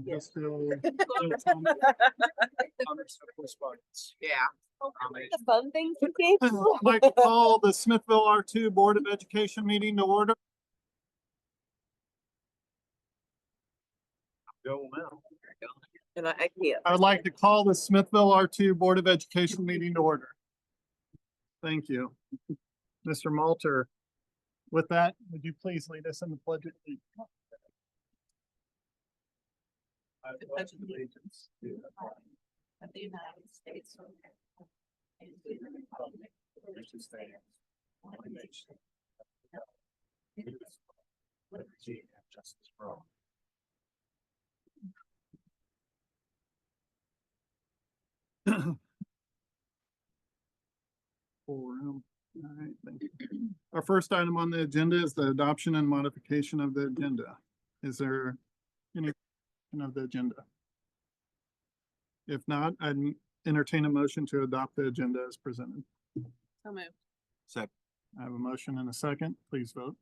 Just feel Yeah. The fun things to do. I'd like to call the Smithville R2 Board of Education meeting to order. Go now. And I can't. I would like to call the Smithville R2 Board of Education meeting to order. Thank you. Mr. Malter, with that, would you please lead us in the pledge of allegiance? I pledge allegiance to the flag of the United States of America and to the republic for which it stands, one nation, liberty and justice for all. Full room. All right, thank you. Our first item on the agenda is the adoption and modification of the agenda. Is there any of the agenda? If not, I'd entertain a motion to adopt the agenda as presented. So moved. Second. I have a motion and a second. Please vote.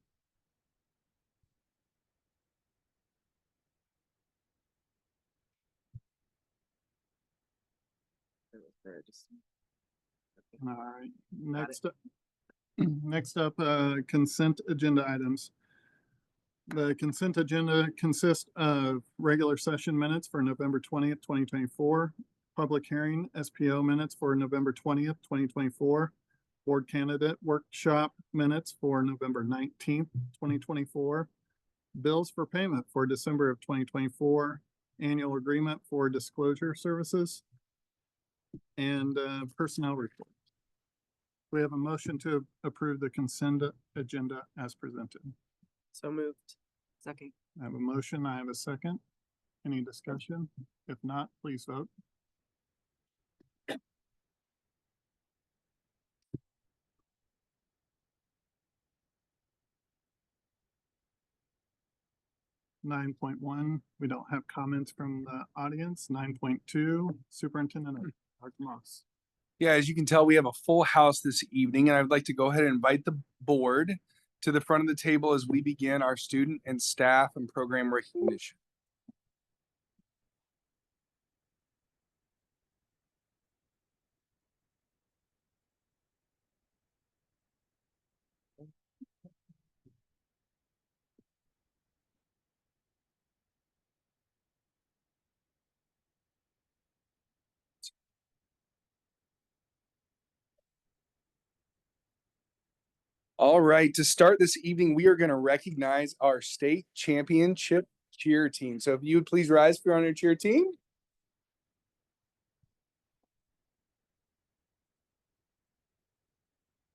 All right, next up, consent agenda items. The consent agenda consists of regular session minutes for November 20th, 2024, public hearing SPO minutes for November 20th, 2024, board candidate workshop minutes for November 19th, 2024, bills for payment for December of 2024, annual agreement for disclosure services, and personnel report. We have a motion to approve the consent agenda as presented. So moved. Second. I have a motion. I have a second. Any discussion? If not, please vote. Nine point one, we don't have comments from the audience. 9.2, Superintendent Dr. Moss. Yeah, as you can tell, we have a full house this evening, and I'd like to go ahead and invite the board to the front of the table as we begin our student and staff and program recognition. All right, to start this evening, we are going to recognize our state championship cheer team. So if you would please rise if you're on your cheer team.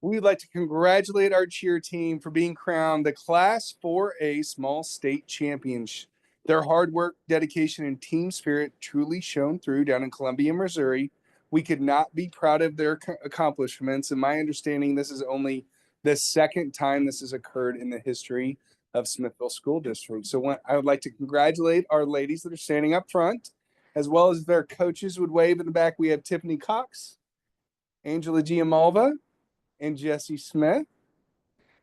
We'd like to congratulate our cheer team for being crowned the Class 4A Small State Champions. Their hard work, dedication, and team spirit truly shone through down in Columbia, Missouri. We could not be proud of their accomplishments. In my understanding, this is only the second time this has occurred in the history of Smithville School District. So I would like to congratulate our ladies that are standing up front, as well as their coaches would wave in the back. We have Tiffany Cox, Angela Giamalva, and Jesse Smith.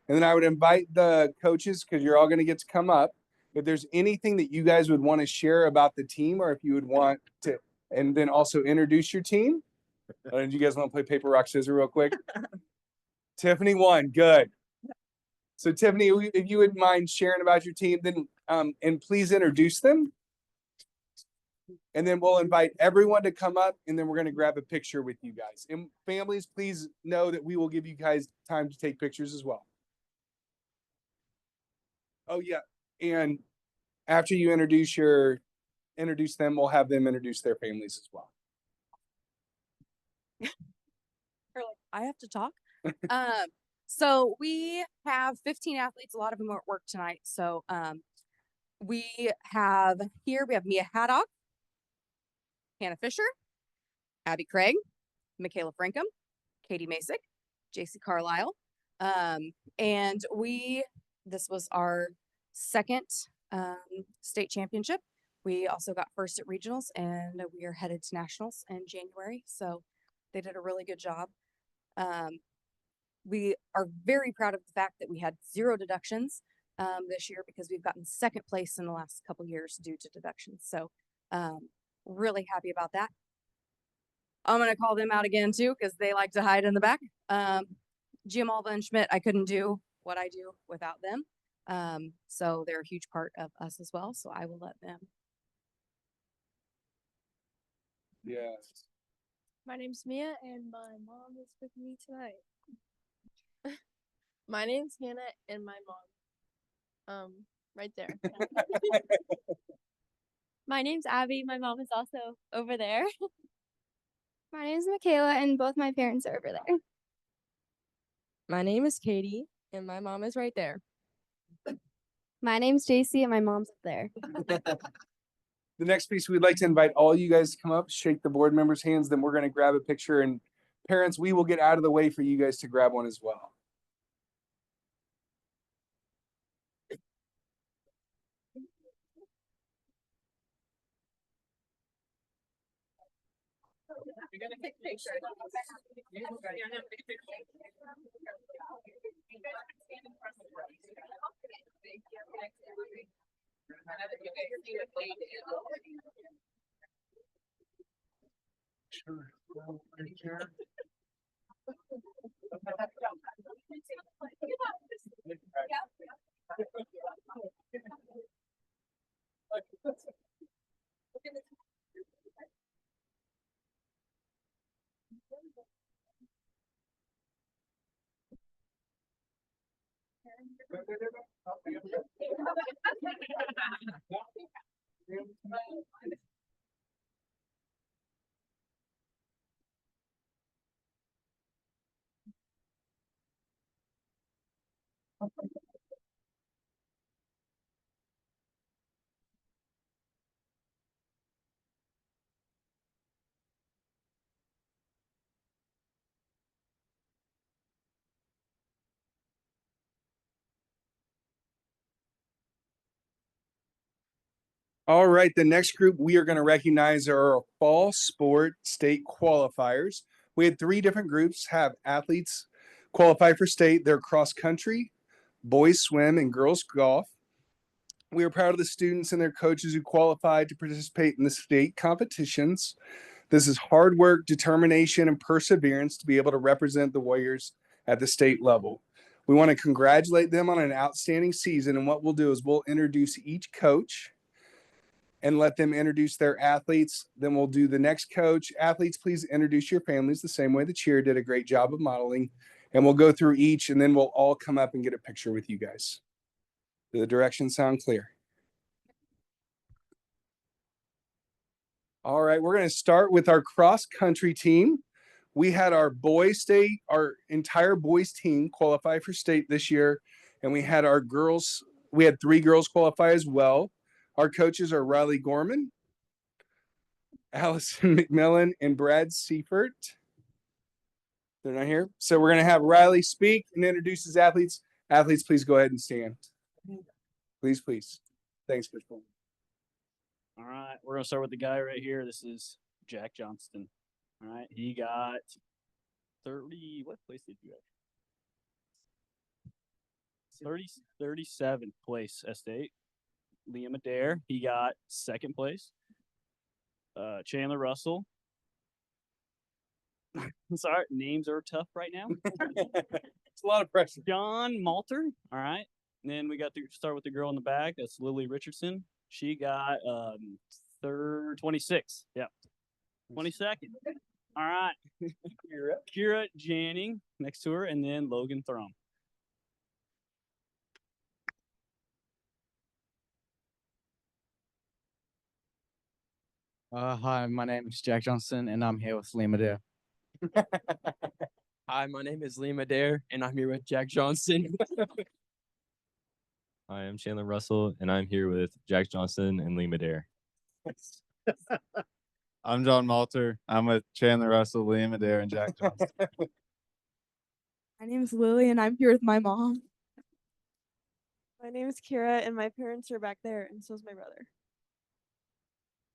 And then I would invite the coaches, because you're all going to get to come up. If there's anything that you guys would want to share about the team, or if you would want to, and then also introduce your team. Do you guys want to play paper, rock, scissors real quick? Tiffany won. Good. So Tiffany, if you would mind sharing about your team, then and please introduce them. And then we'll invite everyone to come up, and then we're going to grab a picture with you guys. And families, please know that we will give you guys time to take pictures as well. Oh yeah, and after you introduce them, we'll have them introduce their families as well. I have to talk. So we have 15 athletes. A lot of them are at work tonight. So we have Mia Haddock, Hannah Fisher, Abby Craig, Michaela Frankham, Katie Masick, JC Carlisle. And this was our second state championship. We also got first at regionals, and we are headed to nationals in January. So they did a really good job. We are very proud of the fact that we had 0 deductions. this year because we've gotten second place in the last couple years due to deductions. So really happy about that. I'm gonna call them out again too because they like to hide in the back. Jim Alva and Schmidt, I couldn't do what I do without them. So they're a huge part of us as well. So I will let them. Yes. My name's Mia and my mom is with me tonight. My name's Hannah and my mom. Right there. My name's Abby. My mom is also over there. My name's Michaela and both my parents are over there. My name is Katie, and my mom is right there. My name's JC and my mom's up there. The next piece, we'd like to invite all you guys to come up, shake the board members' hands, then we're going to grab a picture. And parents, we will get out of the way for you guys to grab one as well. You're gonna take pictures. Sure. All right, the next group we are going to recognize are our fall sport state qualifiers. We had 3 different groups have athletes qualify for state. They're cross country, boys swim, and girls golf. We are proud of the students and their coaches who qualified to participate in the state competitions. This is hard work, determination, and perseverance to be able to represent the Warriors at the state level. We want to congratulate them on an outstanding season, and what we'll do is we'll introduce each coach and let them introduce their athletes. Then we'll do the next coach. Athletes, please introduce your families the same way the cheer did a great job of modeling. And we'll go through each, and then we'll all come up and get a picture with you guys. Do the directions sound clear? All right, we're going to start with our cross-country team. We had our entire boys team qualify for state this year, and we had our girls, we had 3 girls qualify as well. Our coaches are Riley Gorman, Allison McMillan, and Brad Seifert. They're not here. So we're going to have Riley speak and introduce his athletes. Athletes, please go ahead and stand. Please, please. Thanks, Coach Coleman. All right, we're gonna start with the guy right here. This is Jack Johnston. All right, he got 30. What place did you have? 37th place at state. Liam Adair, he got 2nd place. Chandler Russell. Sorry, names are tough right now. It's a lot of pressure. John Malter. All right, and then we got to start with the girl in the back. That's Lily Richardson. She got 26. Yep. 22nd. All right. Kira Janning next to her, and then Logan Thrum. Hi, my name is Jack Johnson, and I'm here with Liam Adair. Hi, my name is Liam Adair, and I'm here with Jack Johnson. Hi, I'm Chandler Russell, and I'm here with Jack Johnson and Liam Adair. I'm John Malter. I'm with Chandler Russell, Liam Adair, and Jack Johnson. My name is Lily, and I'm here with my mom. My name is Kira and my parents are back there and so is my brother.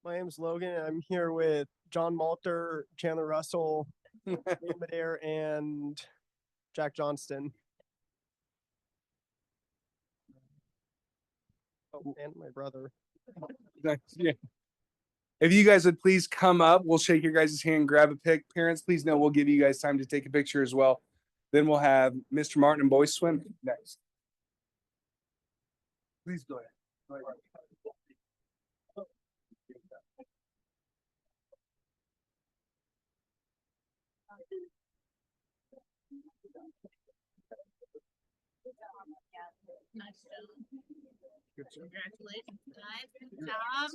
My name's Logan, and I'm here with John Malter, Chandler Russell, Liam Adair, and Jack Johnston. Oh, and my brother. Yeah. If you guys would please come up, we'll shake your guys' hand, grab a pic. Parents, please know we'll give you guys time to take a picture as well. Then we'll have Mr. Martin and boys swim next. Please go ahead. Go ahead. Nice job. Congratulations, guys. Good job.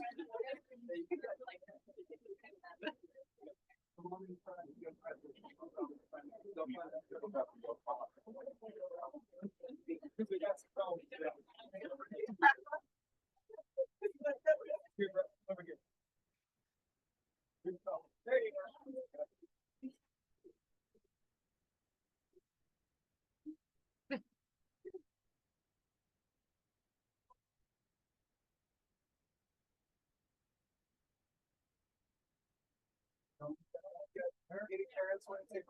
There you go. Any parents want to take?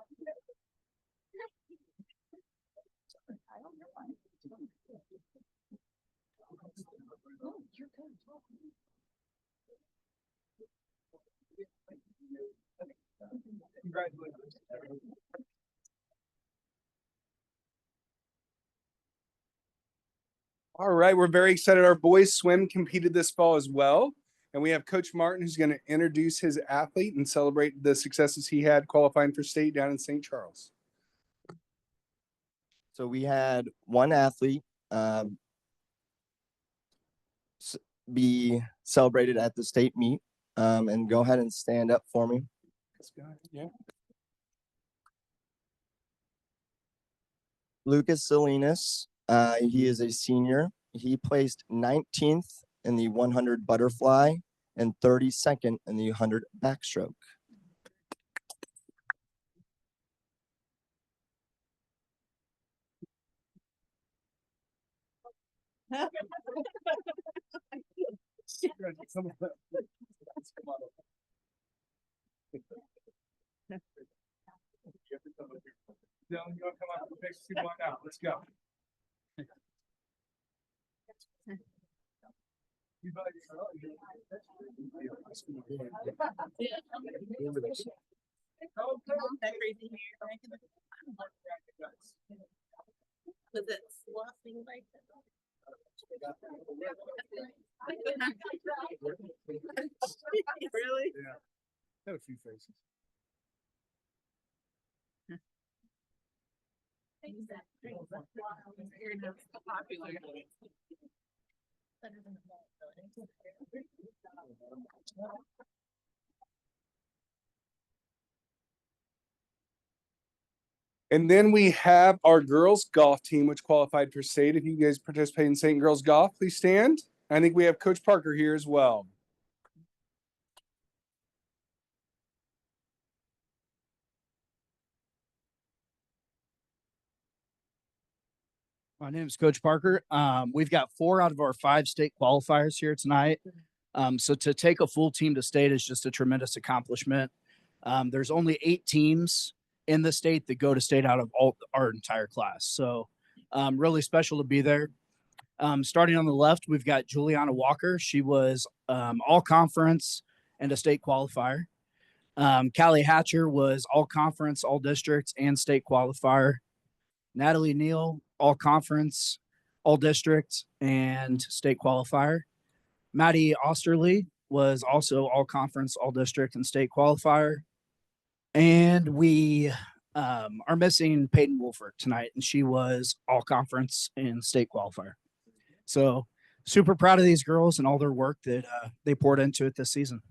Congratulations. All right, we're very excited. Our boys swim competed this fall as well. And we have Coach Martin who's going to introduce his athlete and celebrate the successes he had qualifying for state down in St. Charles. So we had one athlete be celebrated at the state meet. And go ahead and stand up for me. Yeah. Lucas Salinas, he is a senior. He placed 19th in the 100 butterfly and 32nd in the 100 backstroke. Dylan, you want to come out and fix 2-1 now? Let's go. That crazy hair. Was it sloughing like that? Really? Yeah. Had a few faces. You're not so popular. And then we have our girls golf team, which qualified for state. If you guys participate in St. Girls Golf, please stand. I think we have Coach Parker here as well. My name is Coach Parker. We've got 4 out of our 5 state qualifiers here tonight. So to take a full team to state is just a tremendous accomplishment. There's only 8 teams in the state that go to state out of our entire class. So really special to be there. Starting on the left, we've got Juliana Walker. She was all conference and a state qualifier. Callie Hatcher was all conference, all districts, and state qualifier. Natalie Neal, all conference, all district, and state qualifier. Maddie Osterly was also all conference, all district, and state qualifier. And we are missing Peyton Wolfert tonight, and she was all conference and state qualifier. So super proud of these girls and all their work that they poured into it this season.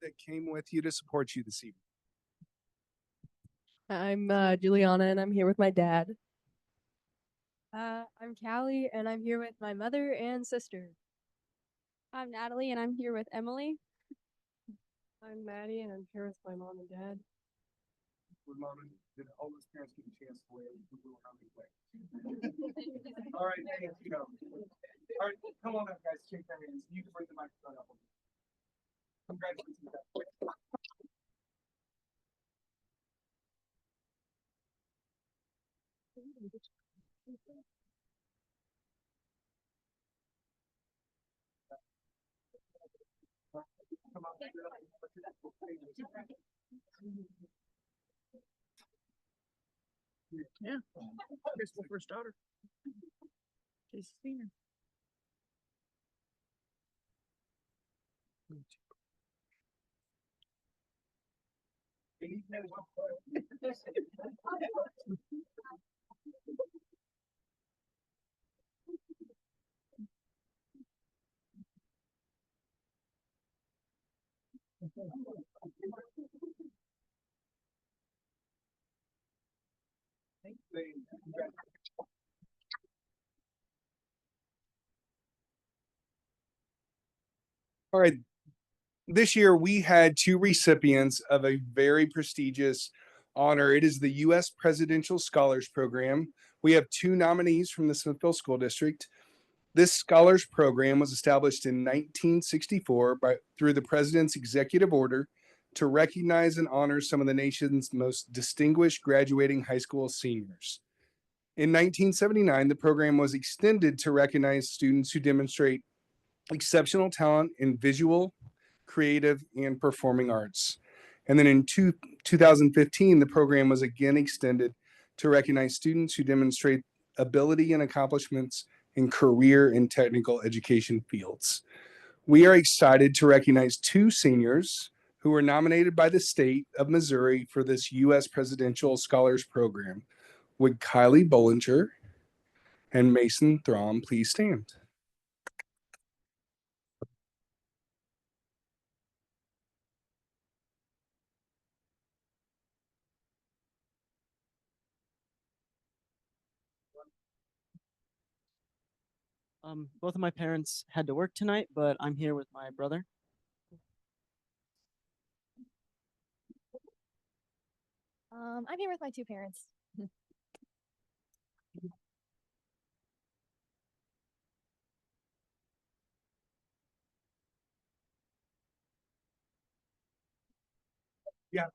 That came with you to support you this evening. I'm Juliana, and I'm here with my dad. I'm Callie, and I'm here with my mother and sister. I'm Natalie, and I'm here with Emily. I'm Maddie, and I'm here with my mom and dad. Did all those parents get a chance to wave? All right, thank you. All right, come on up, guys. Shake their hands. You can bring the microphone up. Congratulations. Yeah. Crystal first daughter. She's a senior. All right. This year we had two recipients of a very prestigious honor. It is the U.S. Presidential Scholars Program. We have two nominees from the Smithville School District. This scholars program was established in 1964 through the president's executive order to recognize and honor some of the nation's most distinguished graduating high school seniors. In 1979, the program was extended to recognize students who demonstrate exceptional talent in visual, creative, and performing arts. And then in 2015, the program was again extended to recognize students who demonstrate ability and accomplishments in career and technical education fields. We are excited to recognize two seniors who were nominated by the state of Missouri for this U.S. Presidential Scholars Program. Would Kylie Bollinger and Mason Throm please stand? Both of my parents had to work tonight, but I'm here with my brother. I'm here with my two parents. Yeah.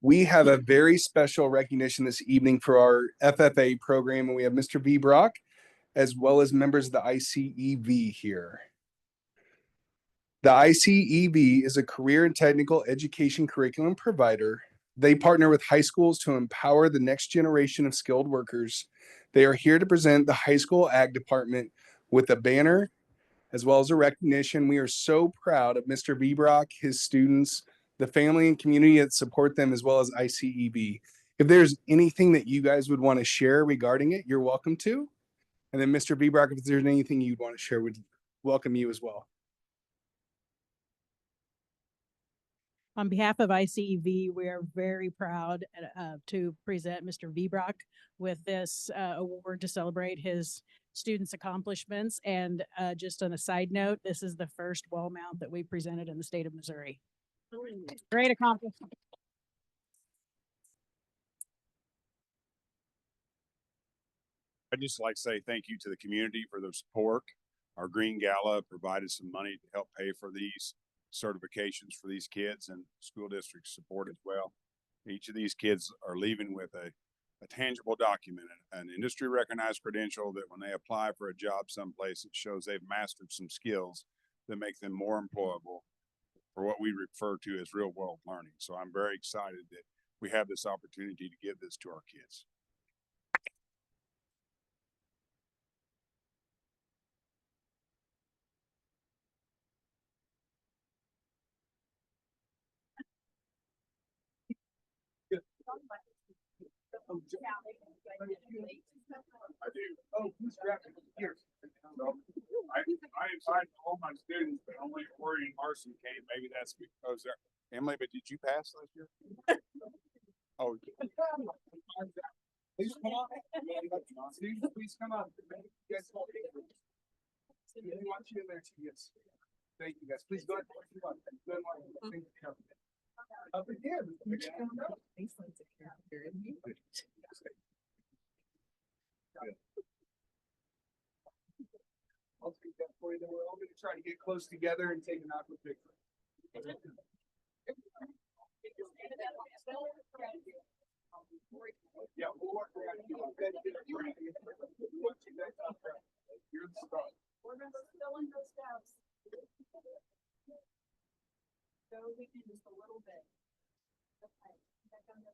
We have a very special recognition this evening for our FFA program, and we have Mr. V. Brock, as well as members of the ICEV here. The ICEV is a career and technical education curriculum provider. They partner with high schools to empower the next generation of skilled workers. They are here to present the high school ag department with a banner as well as a recognition. We are so proud of Mr. V. Brock, his students, the family and community that support them, as well as ICEV. If there's anything that you guys would want to share regarding it, you're welcome to. And then Mr. V. Brock, if there's anything you'd want to share, would welcome you as well. On behalf of ICEV, we are very proud to present Mr. V. Brock with this award to celebrate his students' accomplishments. And just on a side note, this is the first wall mount that we presented in the state of Missouri. Great accomplishment. I'd just like to say thank you to the community for their support. Our Green Gala provided some money to help pay for these certifications for these kids, and school district support as well. Each of these kids are leaving with a tangible document, an industry recognized credential that when they apply for a job someplace, it shows they've mastered some skills that make them more employable for what we refer to as real world learning. So I'm very excited that we have this opportunity to give this to our kids. I do. Oh, who's drafting? Here. So I invited all my students, but only Corey and Marcy came. Maybe that's because they're Emily, but did you pass last year? Oh. Please come on. Students, please come on. You guys all we want you in there too. Yes. Thank you guys. Please go ahead. Thank you. Up again. I'll take that for you. Then we're all going to try to get close together and take an awkward picture. Yeah, we'll work around you. You're the star. Remember filling those gaps. Go weekend just a little bit. Okay. Back on the-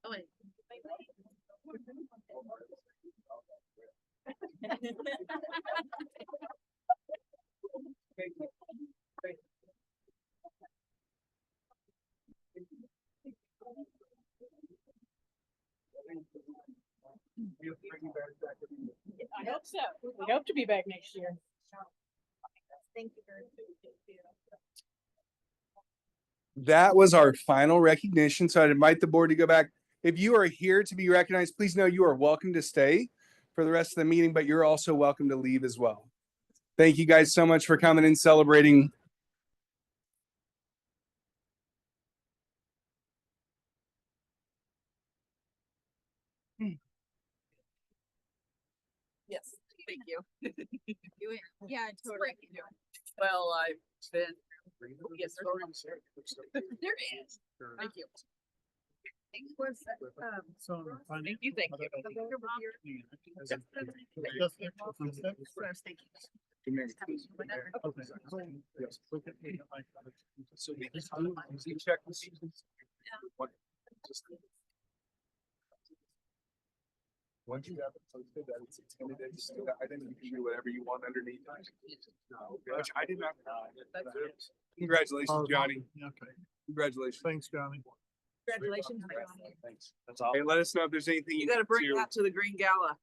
Oh, wait. I hope so. We hope to be back next year. Thank you very much. That was our final recognition. So I'd invite the board to go back. If you are here to be recognized, please know you are welcome to stay for the rest of the meeting, but you're also welcome to leave as well. Thank you guys so much for coming and celebrating. Yes, thank you. Yeah, totally. Well, I've been, yes, there is. Thank you. Was, So. thank you, thank you. So you check the seasons. Once you have it posted that it's intended, I think you can do whatever you want underneath. Which I did not. Congratulations, Johnny. Okay. Congratulations. Thanks, Johnny. Congratulations. Thanks. That's all. Hey, let us know if there's anything You gotta bring that to the Green Gala.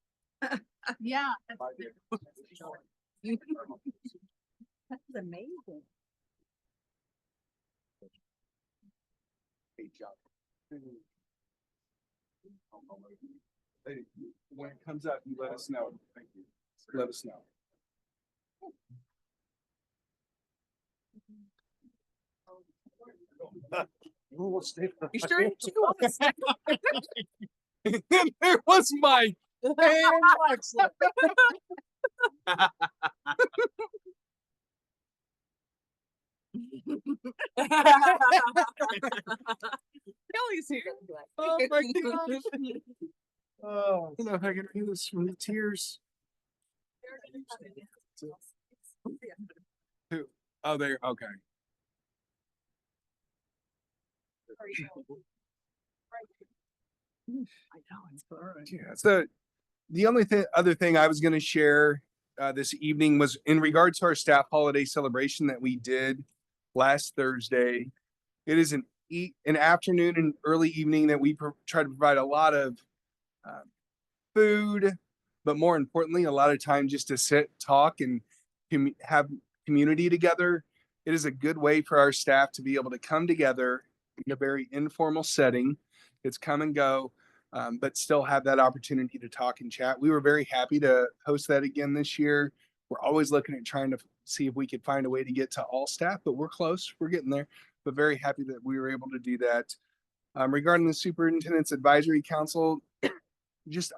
Yeah. That's amazing. Hey, John. Hey, when it comes up, you let us know. Thank you. Let us know. You sure you want to stick? And then there was Mike. And Alexa. Kelly's here. Oh my gosh. Oh, I don't know if I can do this from the tears. Who? Oh, there. Okay. I know, it's all right. Yeah. So the only other thing I was going to share this evening was in regards to our staff holiday celebration that we did last Thursday. It is an afternoon and early evening that we try to provide a lot of food, but more importantly, a lot of time just to sit, talk, and have community together. It is a good way for our staff to be able to come together in a very informal setting. It's come and go, but still have that opportunity to talk and chat. We were very happy to host that again this year. We're always looking at trying to see if we could find a way to get to all staff, but we're close. We're getting there, but very happy that we were able to do that. Regarding the Superintendent's Advisory Council,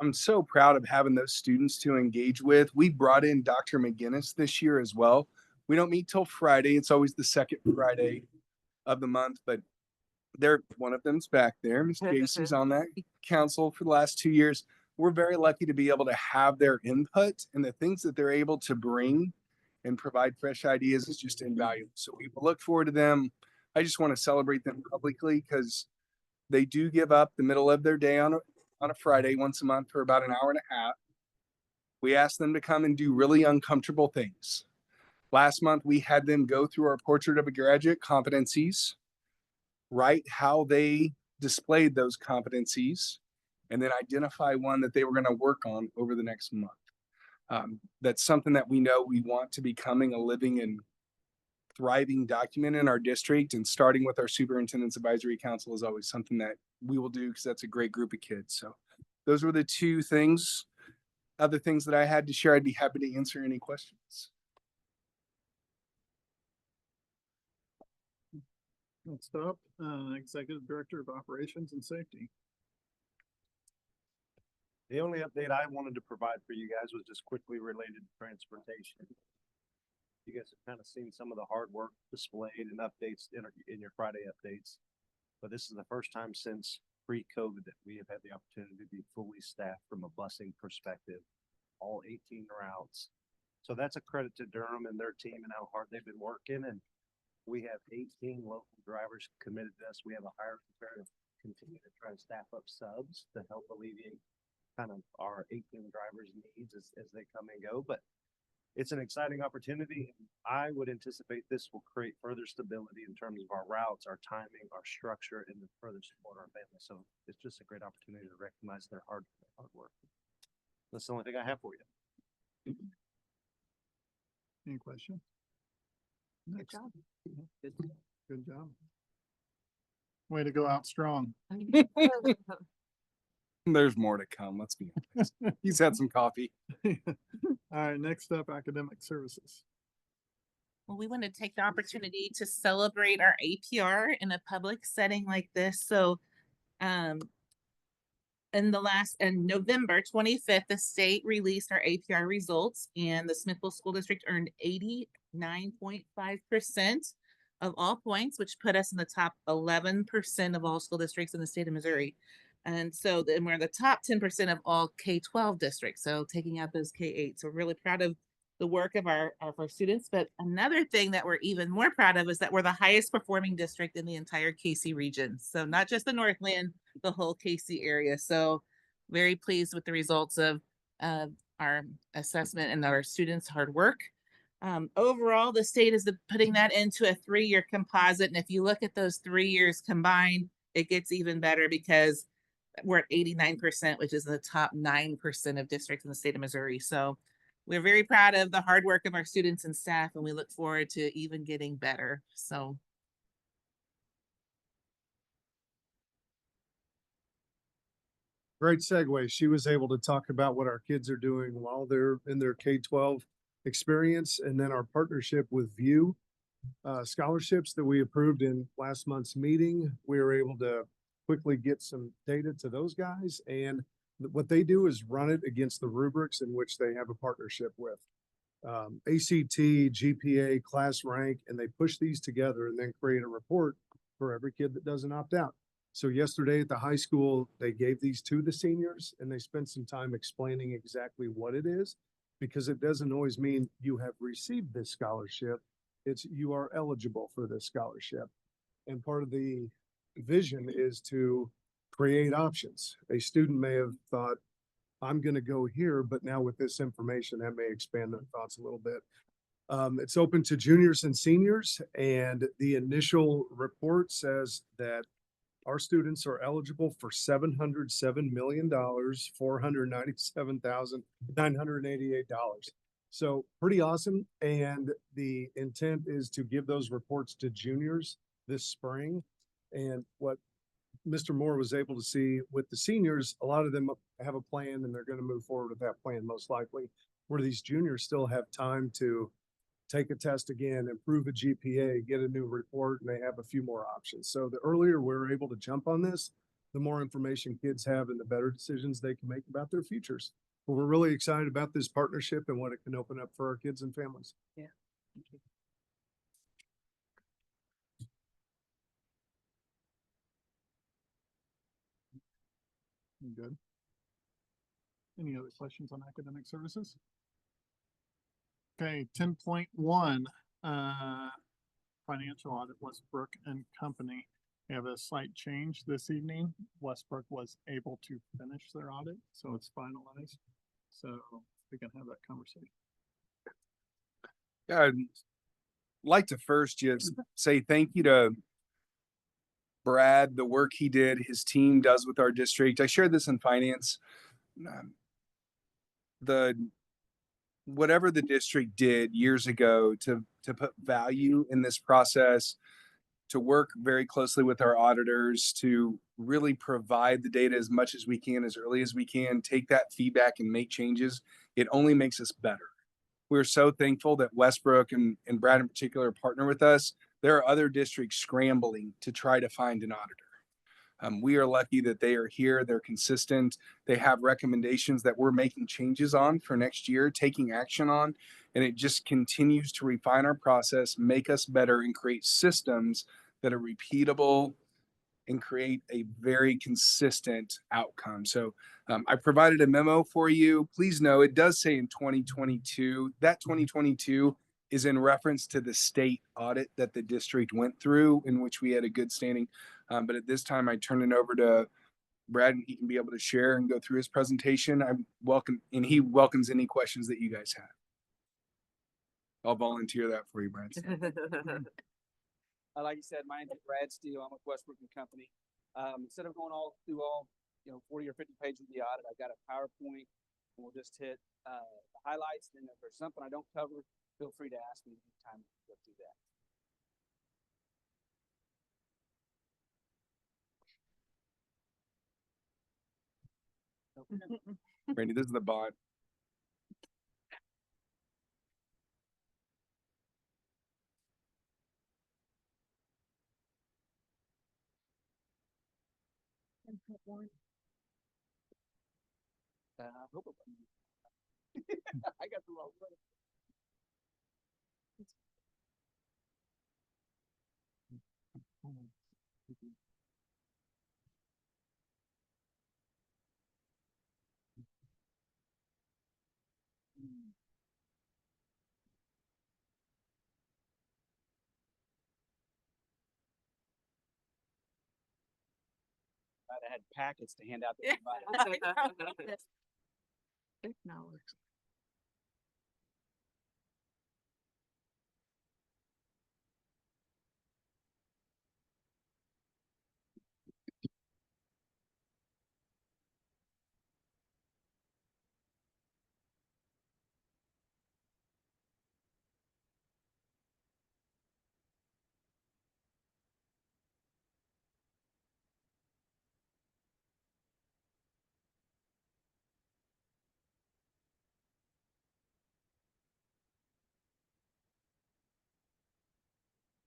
I'm so proud of having those students to engage with. We brought in Dr. McGinnis this year as well. We don't meet till Friday. It's always the second Friday of the month, but one of them's back there. Ms. Casey's on that council for the last 2 years. We're very lucky to be able to have their input, and the things that they're able to bring and provide fresh ideas is just invaluable. So we will look forward to them. I just want to celebrate them publicly because they do give up the middle of their day on a Friday once a month for about an hour and a half. We asked them to come and do really uncomfortable things. Last month, we had them go through our portrait of a graduate competencies, write how they displayed those competencies, and then identify one that they were going to work on over the next month. That's something that we know we want to becoming a living and thriving document in our district, and starting with our superintendent's advisory council is always something that we will do because that's a great group of kids. So those were the two things, other things that I had to share. I'd be happy to answer any questions. Next up, Executive Director of Operations and Safety. The only update I wanted to provide for you guys was just quickly related to transportation. You guys have kind of seen some of the hard work displayed and updates in your Friday updates. But this is the first time since pre-COVID that we have had the opportunity to be fully staffed from a busing perspective, all 18 routes. So that's a credit to Durham and their team and how hard they've been working. And we have 18 local drivers committed to us. We have a higher comparative continue to try to staff up subs to help alleviate kind of our 18 drivers' needs as they come and go. But it's an exciting opportunity. I would anticipate this will create further stability in terms of our routes, our timing, our structure, and to further support our family. So it's just a great opportunity to recognize their hard work. That's the only thing I have for you. Any questions? Good job. Good job. Way to go out strong. There's more to come. Let's be honest. He's had some coffee. All right, next up, Academic Services. Well, we want to take the opportunity to celebrate our APR in a public setting like this. So, in November 25th, the state released our APR results, and the Smithville School District earned 89.5% of all points, which put us in the top 11% of all school districts in the state of Missouri. And so then we're in the top 10% of all K-12 districts. So taking out those K-8. So we're really proud of the work of our students. But another thing that we're even more proud of is that we're the highest performing district in the entire KC region. So not just the Northland, the whole KC area. So very pleased with the results of our assessment and our students' hard work. Overall, the state is putting that into a 3-year composite. And if you look at those 3 years combined, it gets even better because we're at 89%, which is in the top 9% of districts in the state of Missouri. So we're very proud of the hard work of our students and staff, and we look forward to even getting better. So. Great segue. She was able to talk about what our kids are doing while they're in their K-12 experience, and then our partnership with View scholarships that we approved in last month's meeting. We were able to quickly get some data to those guys, and what they do is run it against the rubrics in which they have a partnership with ACT, GPA, class rank, and they push these together and then create a report for every kid that doesn't opt out. So yesterday at the high school, they gave these to the seniors, and they spent some time explaining exactly what it is, because it doesn't always mean you have received this scholarship. It's you are eligible for this scholarship. And part of the vision is to create options. A student may have thought, I'm going to go here, but now with this information, that may expand their thoughts a little bit. It's open to juniors and seniors, and the initial report says that our students are eligible for $707,497,988. So pretty awesome. And the intent is to give those reports to juniors this spring. And what Mr. Moore was able to see with the seniors, a lot of them have a plan and they're going to move forward with that plan most likely, where these juniors still have time to take a test again, improve a GPA, get a new report, and they have a few more options. So the earlier we're able to jump on this, the more information kids have and the better decisions they can make about their futures. But we're really excited about this partnership and what it can open up for our kids and families. Yeah. Thank you. Good. Any other questions on academic services? Okay, 10.1, financial audit, Westbrook and Company. We have a slight change this evening. Westbrook was able to finish their audit, so it's finalized. So we can have that conversation. Yeah, I'd like to first just say thank you to Brad, the work he did, his team does with our district. I shared this in finance. The whatever the district did years ago to put value in this process, to work very closely with our auditors, to really provide the data as much as we can, as early as we can, take that feedback and make changes, it only makes us better. We're so thankful that Westbrook and Brad in particular partner with us. There are other districts scrambling to try to find an auditor. We are lucky that they are here. They're consistent. They have recommendations that we're making changes on for next year, taking action on, and it just continues to refine our process, make us better, and create systems that are repeatable and create a very consistent outcome. So I provided a memo for you. Please know it does say in 2022. That 2022 is in reference to the state audit that the district went through, in which we had a good standing. But at this time, I turn it over to Brad, and he can be able to share and go through his presentation. And he welcomes any questions that you guys have. I'll volunteer that for you, Brad. Like you said, my name is Brad Steele. I'm with Westbrook and Company. Instead of going through all 40 or 50 pages of the audit, I've got a PowerPoint, and we'll just hit the highlights. And if there's something I don't cover, feel free to ask me anytime to go through that. Randy, this is the bond. I hope I got the wrong one. I had packets to hand out to everybody.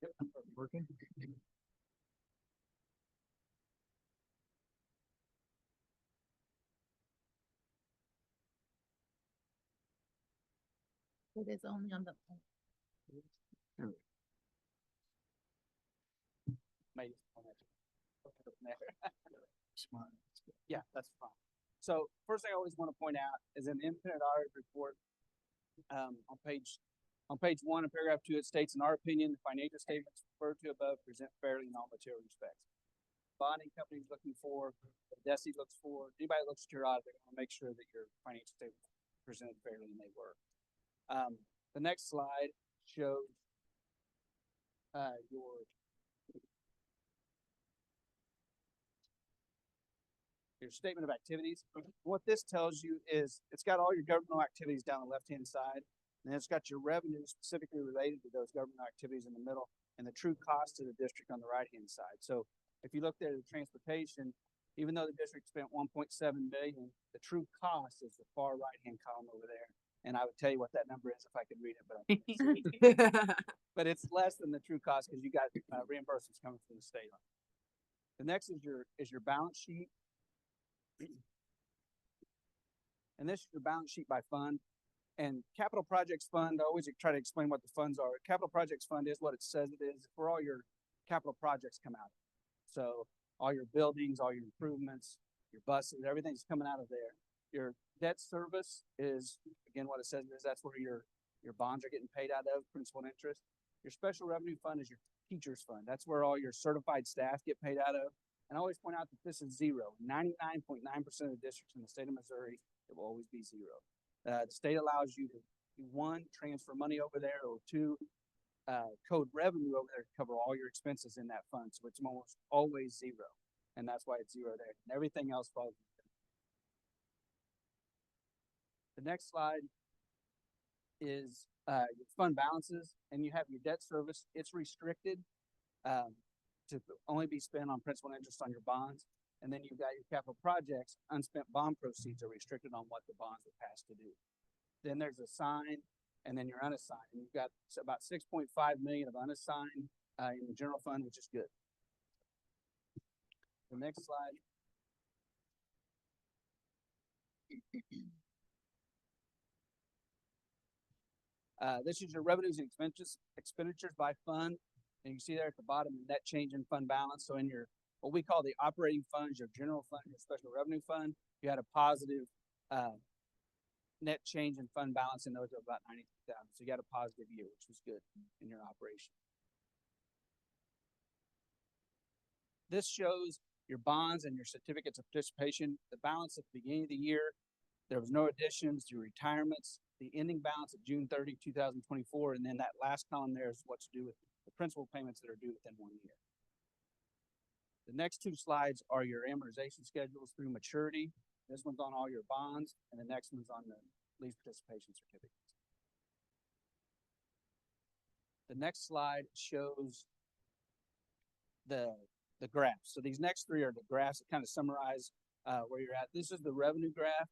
Yep, working. It is only on the. Yeah, that's fine. So first thing I always want to point out is an independent audit report. On page 1 in paragraph 2, it states, in our opinion, the financial statements referred to above present fairly in all material respects. Bonding company is looking for, the DESI looks for, anybody that looks at your audit, they're going to make sure that your financial statements presented fairly, and they were. The next slide shows your statement of activities. What this tells you is it's got all your governmental activities down the left-hand side, and it's got your revenue specifically related to those governmental activities in the middle, and the true cost to the district on the right-hand side. So if you looked at the transportation, even though the district spent $1.7 million, the true cost is the far right-hand column over there. And I would tell you what that number is if I could read it, but I can't. But it's less than the true cost because you got reimbursements coming from the state. The next is your balance sheet. And this is your balance sheet by fund. And capital projects fund, I always try to explain what the funds are. Capital projects fund is what it says it is, where all your capital projects come out. So all your buildings, all your improvements, your buses, everything's coming out of there. Your debt service is, again, what it says is that's where your bonds are getting paid out of, principal and interest. Your special revenue fund is your teachers fund. That's where all your certified staff get paid out of. And I always point out that this is zero. 99.9% of the districts in the state of Missouri, it will always be zero. The state allows you to, 1, transfer money over there, or 2, code revenue over there to cover all your expenses in that fund. So it's almost always zero. And that's why it's zero there. And everything else falls. The next slide is your fund balances, and you have your debt service. It's restricted to only be spent on principal and interest on your bonds. And then you've got your capital projects. Unspent bond proceeds are restricted on what the bonds are passed to do. Then there's assigned, and then you're unassigned. And you've got about 6.5 million of unassigned in the general fund, which is good. The next slide. This is your revenues and expenditures by fund. And you can see there at the bottom, the net change in fund balance. So in your, what we call the operating funds, your general fund, your special revenue fund, you had a positive net change in fund balance in those of about 92,000. So you got a positive year, which was good in your operation. This shows your bonds and your certificates of participation. The balance at the beginning of the year, there was no additions to retirements. The ending balance of June 30, 2024, and then that last column there is what's due with the principal payments that are due within 1 year. The next two slides are your amortization schedules through maturity. This one's on all your bonds, and the next one's on the lease participation certificates. The next slide shows the graphs. So these next three are the graphs that kind of summarize where you're at. This is the revenue graph.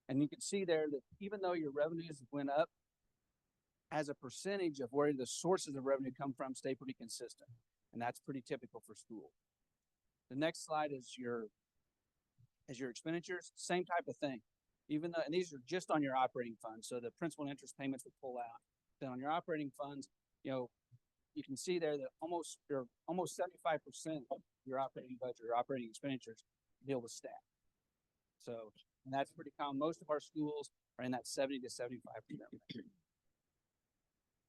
And you can see there that even though your revenues went up, as a percentage of where the sources of revenue come from, stay pretty consistent. And that's pretty typical for school. The next slide is your expenditures, same type of thing. Even though, and these are just on your operating funds, so the principal and interest payments would pull out. Then on your operating funds, you know, you can see there that almost 75% of your operating budget or operating expenditures deal with staff. So, and that's pretty common. Most of our schools are in that 70 to 75% range.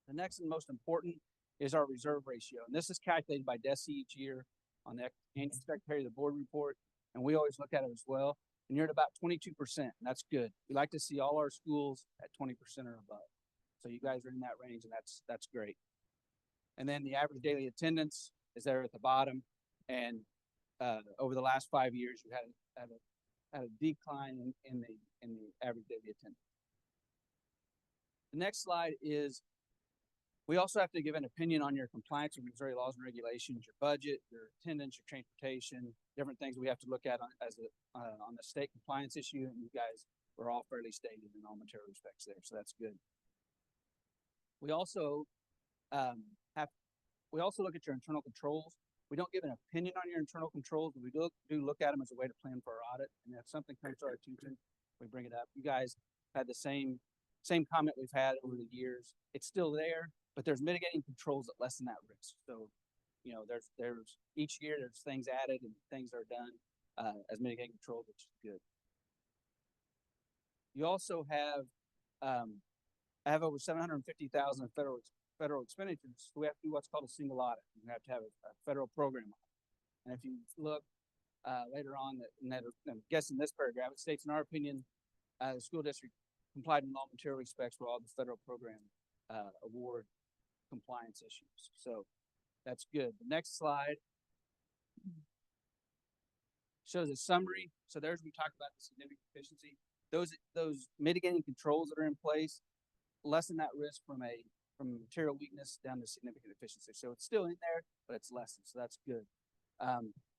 The next and most important is our reserve ratio. And this is calculated by DESE each year on the annual secretary of the board report. And we always look at it as well. And you're at about 22%. And that's good. We like to see all our schools at 20% or above. So you guys are in that range, and that's great. And then the average daily attendance is there at the bottom. And over the last 5 years, you had a decline in the average daily attendance. The next slide is, we also have to give an opinion on your compliance with Missouri laws and regulations, your budget, your attendance, your transportation, different things we have to look at on the state compliance issue. And you guys were all fairly stated in all material respects there, so that's good. We also look at your internal controls. We don't give an opinion on your internal controls, but we do look at them as a way to plan for our audit. And if something comes to our attention, we bring it up. You guys had the same comment we've had over the years. It's still there, but there's mitigating controls that lessen that risk. So, you know, there's each year there's things added and things are done as mitigating controls, which is good. You also have over 750,000 of federal expenditures. So we have to do what's called a single audit. We have to have a federal program audit. And if you look later on, I'm guessing this paragraph, it states, in our opinion, the school district complied in all material respects for all the federal program award compliance issues. So that's good. The next slide shows a summary. So there's, we talked about the significant efficiency. Those mitigating controls that are in place lessen that risk from material weakness down to significant efficiency. So it's still in there, but it's lessened. So that's good.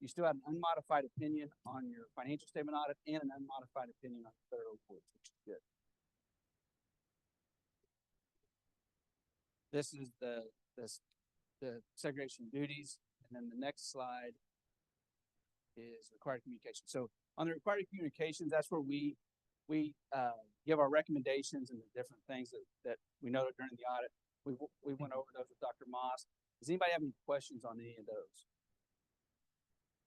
You still have an unmodified opinion on your financial statement audit and an unmodified opinion on federal reports, which is good. This is the segregation of duties. And then the next slide is required communication. So on the required communications, that's where we give our recommendations and the different things that we noted during the audit. We went over those with Dr. Moss. Does anybody have any questions on any of those?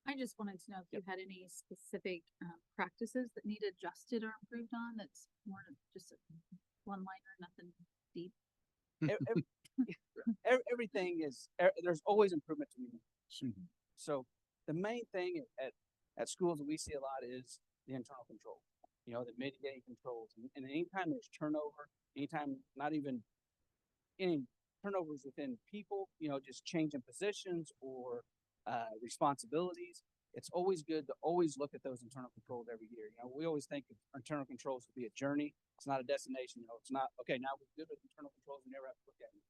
I just wanted to know if you had any specific practices that need adjusted or improved on. That's more than just a one-liner, nothing deep. Everything is, there's always improvement to be made. So the main thing at schools that we see a lot is the internal control, you know, the mitigating controls. And anytime there's turnover, anytime not even any turnovers within people, just changing positions or responsibilities. It's always good to always look at those internal controls every year. We always think of internal controls to be a journey. It's not a destination. It's not, okay, now we're good with internal controls. We never have to look at it.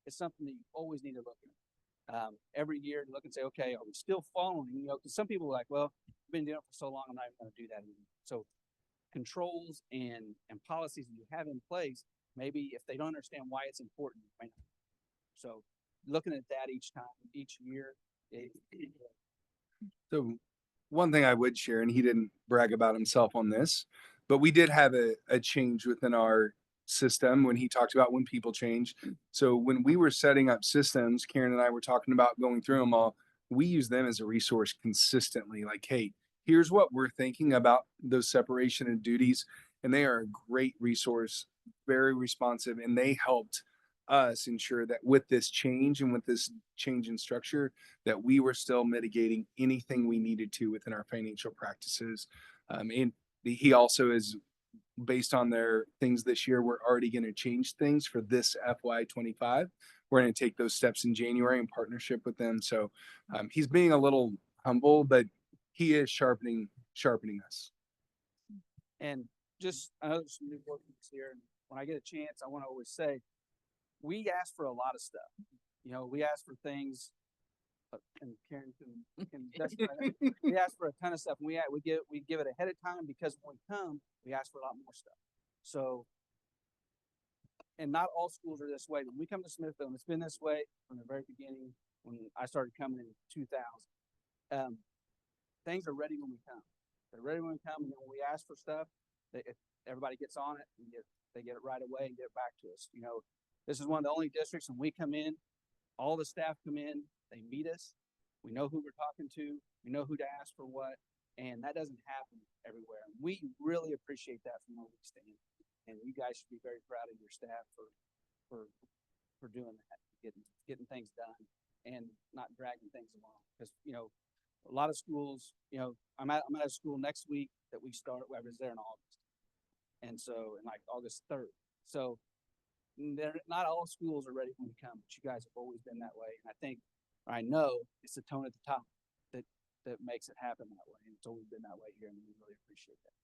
It's something that you always need to look at. Every year to look and say, okay, are we still following? Because some people are like, well, I've been doing it for so long, I'm not even going to do that anymore. So controls and policies that you have in place, maybe if they don't understand why it's important, you may not. So looking at that each year. So one thing I would share, and he didn't brag about himself on this, but we did have a change within our system when he talked about when people change. So when we were setting up systems, Karen and I were talking about going through them all, we use them as a resource consistently. Like, hey, here's what we're thinking about those separation of duties. And they are a great resource, very responsive, and they helped us ensure that with this change and with this change in structure, that we were still mitigating anything we needed to within our financial practices. And he also is, based on their things this year, we're already going to change things for this FY25. We're going to take those steps in January in partnership with them. So he's being a little humble, but he is sharpening us. And just, I know there's some new board members here, and when I get a chance, I want to always say, we ask for a lot of stuff. We ask for things, and Karen can testify that. We ask for a ton of stuff, and we give it ahead of time, because when we come, we ask for a lot more stuff. So, and not all schools are this way. When we come to Smithville, and it's been this way from the very beginning when I started coming in 2000. Things are ready when we come. They're ready when we come, and then when we ask for stuff, everybody gets on it and they get it right away and get it back to us. This is one of the only districts when we come in, all the staff come in, they meet us. We know who we're talking to. We know who to ask for what, and that doesn't happen everywhere. We really appreciate that from where we stand, and you guys should be very proud of your staff for doing that, getting things done, and not dragging things along. Because a lot of schools, I'm at a school next week that we start. I was there in August, and so in like August 3rd. So not all schools are ready when we come, but you guys have always been that way. And I know it's the tone at the top that makes it happen that way. And it's always been that way here, and we really appreciate that.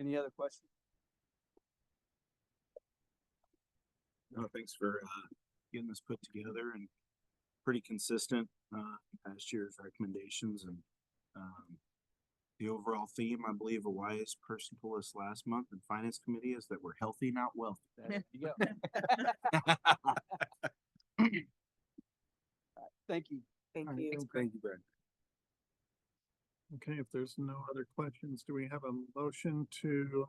Any other questions? No, thanks for getting this put together, and pretty consistent past year's recommendations. And the overall theme, I believe, a wise person told us last month in Finance Committee, is that we're healthy, not wealthy. There you go. Thank you. Thank you, Brad. Okay, if there's no other questions, do we have a motion to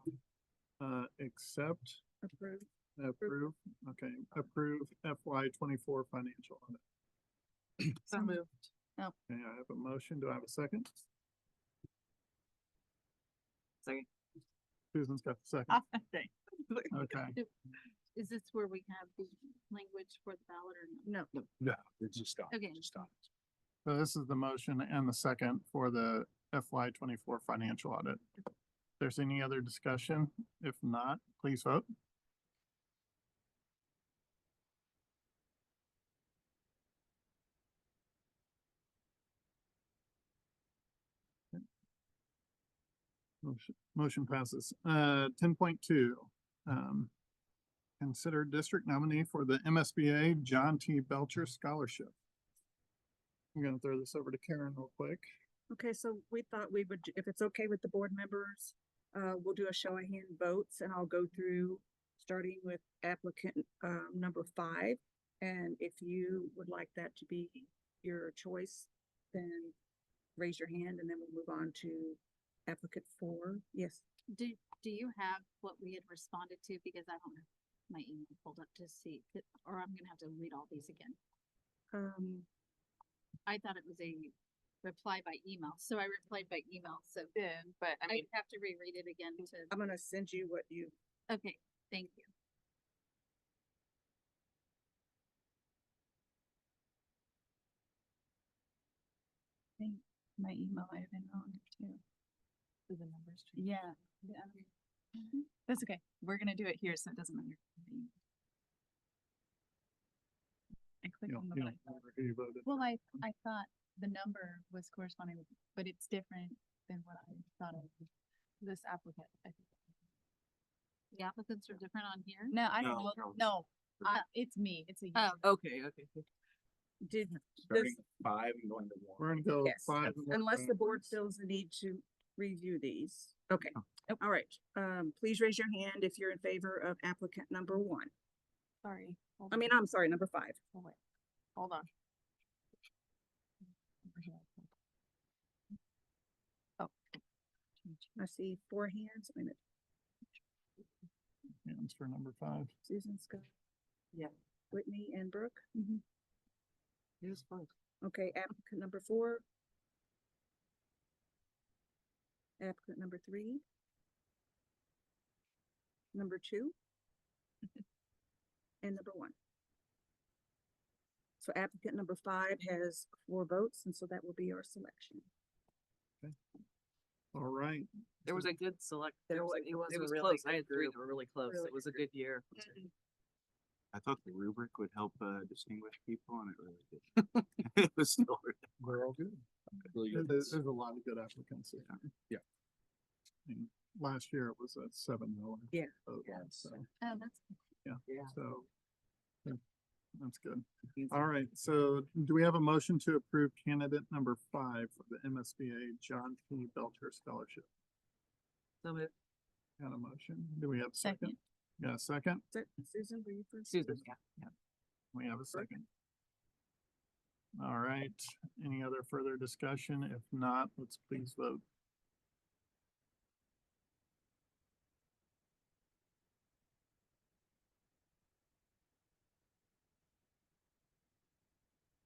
accept? Approve. Okay, approve FY24 financial audit. So moved. Oh. Okay, I have a motion. Do I have a second? Second. Susan's got the second. Thanks. Okay. Is this where we have the language for the ballot or no? No, it's just on. Okay. So this is the motion and the second for the FY24 financial audit. If there's any other discussion, if not, please vote. Motion passes. 10.2. Consider district nominee for the MSBA John T. Belcher Scholarship. I'm gonna throw this over to Karen real quick. Okay, so we thought we would, if it's okay with the board members, we'll do a show of hand votes, and I'll go through starting with applicant number 5. And if you would like that to be your choice, then raise your hand, and then we'll move on to applicant 4. Yes. Do you have what we had responded to? Because I don't have my email pulled up to see, or I'm gonna have to read all these again. I thought it was a reply by email, so I replied by email. So but I have to reread it again to. I'm gonna send you what you. Okay, thank you. I think my email might have been wrong too. The numbers. Yeah. That's okay. We're gonna do it here, so it doesn't matter. I clicked on the one I thought. Well, I thought the number was corresponding, but it's different than what I thought of this applicant. I think. The applicants are different on here? No, I don't No. know. No, it's me. It's a. Oh, okay, okay. Did, Starting does, at 5 and going to 1. We're gonna go yes, 5. unless the board feels the need to review these. Okay, all right. Please raise your hand if you're in favor of applicant number 1. Sorry. I'm sorry, number 5. Oh, wait. Hold on. Oh. I see 4 hands. Wait a minute. Hands for number 5. Susan, Scott. Yeah. Whitney and Brooke. Here's 5. Okay, applicant number 4. Applicant number 3. Number 2. And number 1. So applicant number 5 has 4 votes, and so that will be our selection. All right. There was a good select. There was- It was really close. I good had 3 group. that were really close. Really It was a good good year. I thought the rubric would help distinguish people, and it really did. It was still We're all good. really good. There's a lot of good applicants. Yeah. I mean, last year it was a 7-0. Yeah. vote, Yeah. So, Oh, that's. yeah. Yeah. So, yeah, that's good. All right. So do we have a motion to approve candidate number 5 for the MSBA John T. Belcher Scholarship? So moved. Got a motion? Do we have a second? Second. Got a second? Susan, were you first? Susan, yeah. We have a second. All right. Any other further discussion? If not, let's please vote.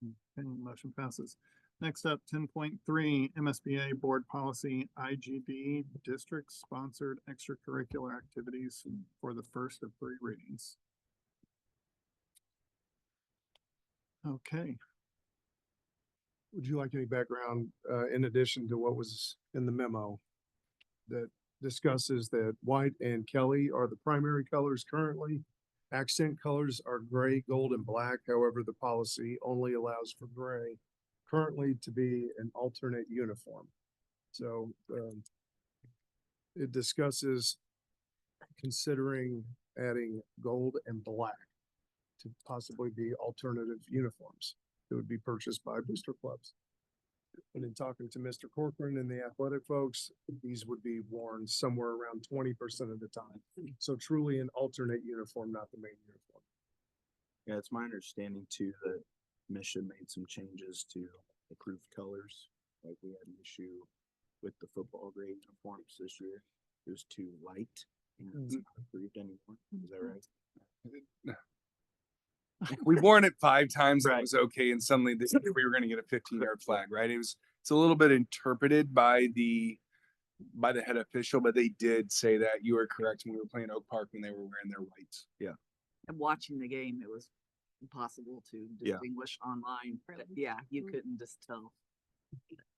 Okay, motion passes. Next up, 10.3 MSBA Board Policy IGB District Sponsored Extracurricular Activities for the first of 3 readings. Okay. Would you like any background, in addition to what was in the memo that discusses that white and Kelly are the primary colors currently? Accent colors are gray, gold, and black. However, the policy only allows for gray currently to be an alternate uniform. So, it discusses considering adding gold and black to possibly be alternative uniforms that would be purchased by booster clubs. And in talking to Mr. Corcoran and the athletic folks, these would be worn somewhere around 20% of the time. So truly an alternate uniform, not the main uniform. Yeah, it's my understanding too that Mission made some changes to approved colors. Like we had an issue with the football gray uniforms this year. It was too light and it's not approved anymore. Is that right? We've worn it 5 times. And Right. it was okay. And suddenly this year we were going to get a 15-yard flag, right? It's a little bit interpreted by the head official, but they did say that you were correct when we were playing Oak Park when they were wearing their whites. Yeah. And watching the game, it was impossible to Yeah. distinguish online. Really? Yeah, you couldn't just tell.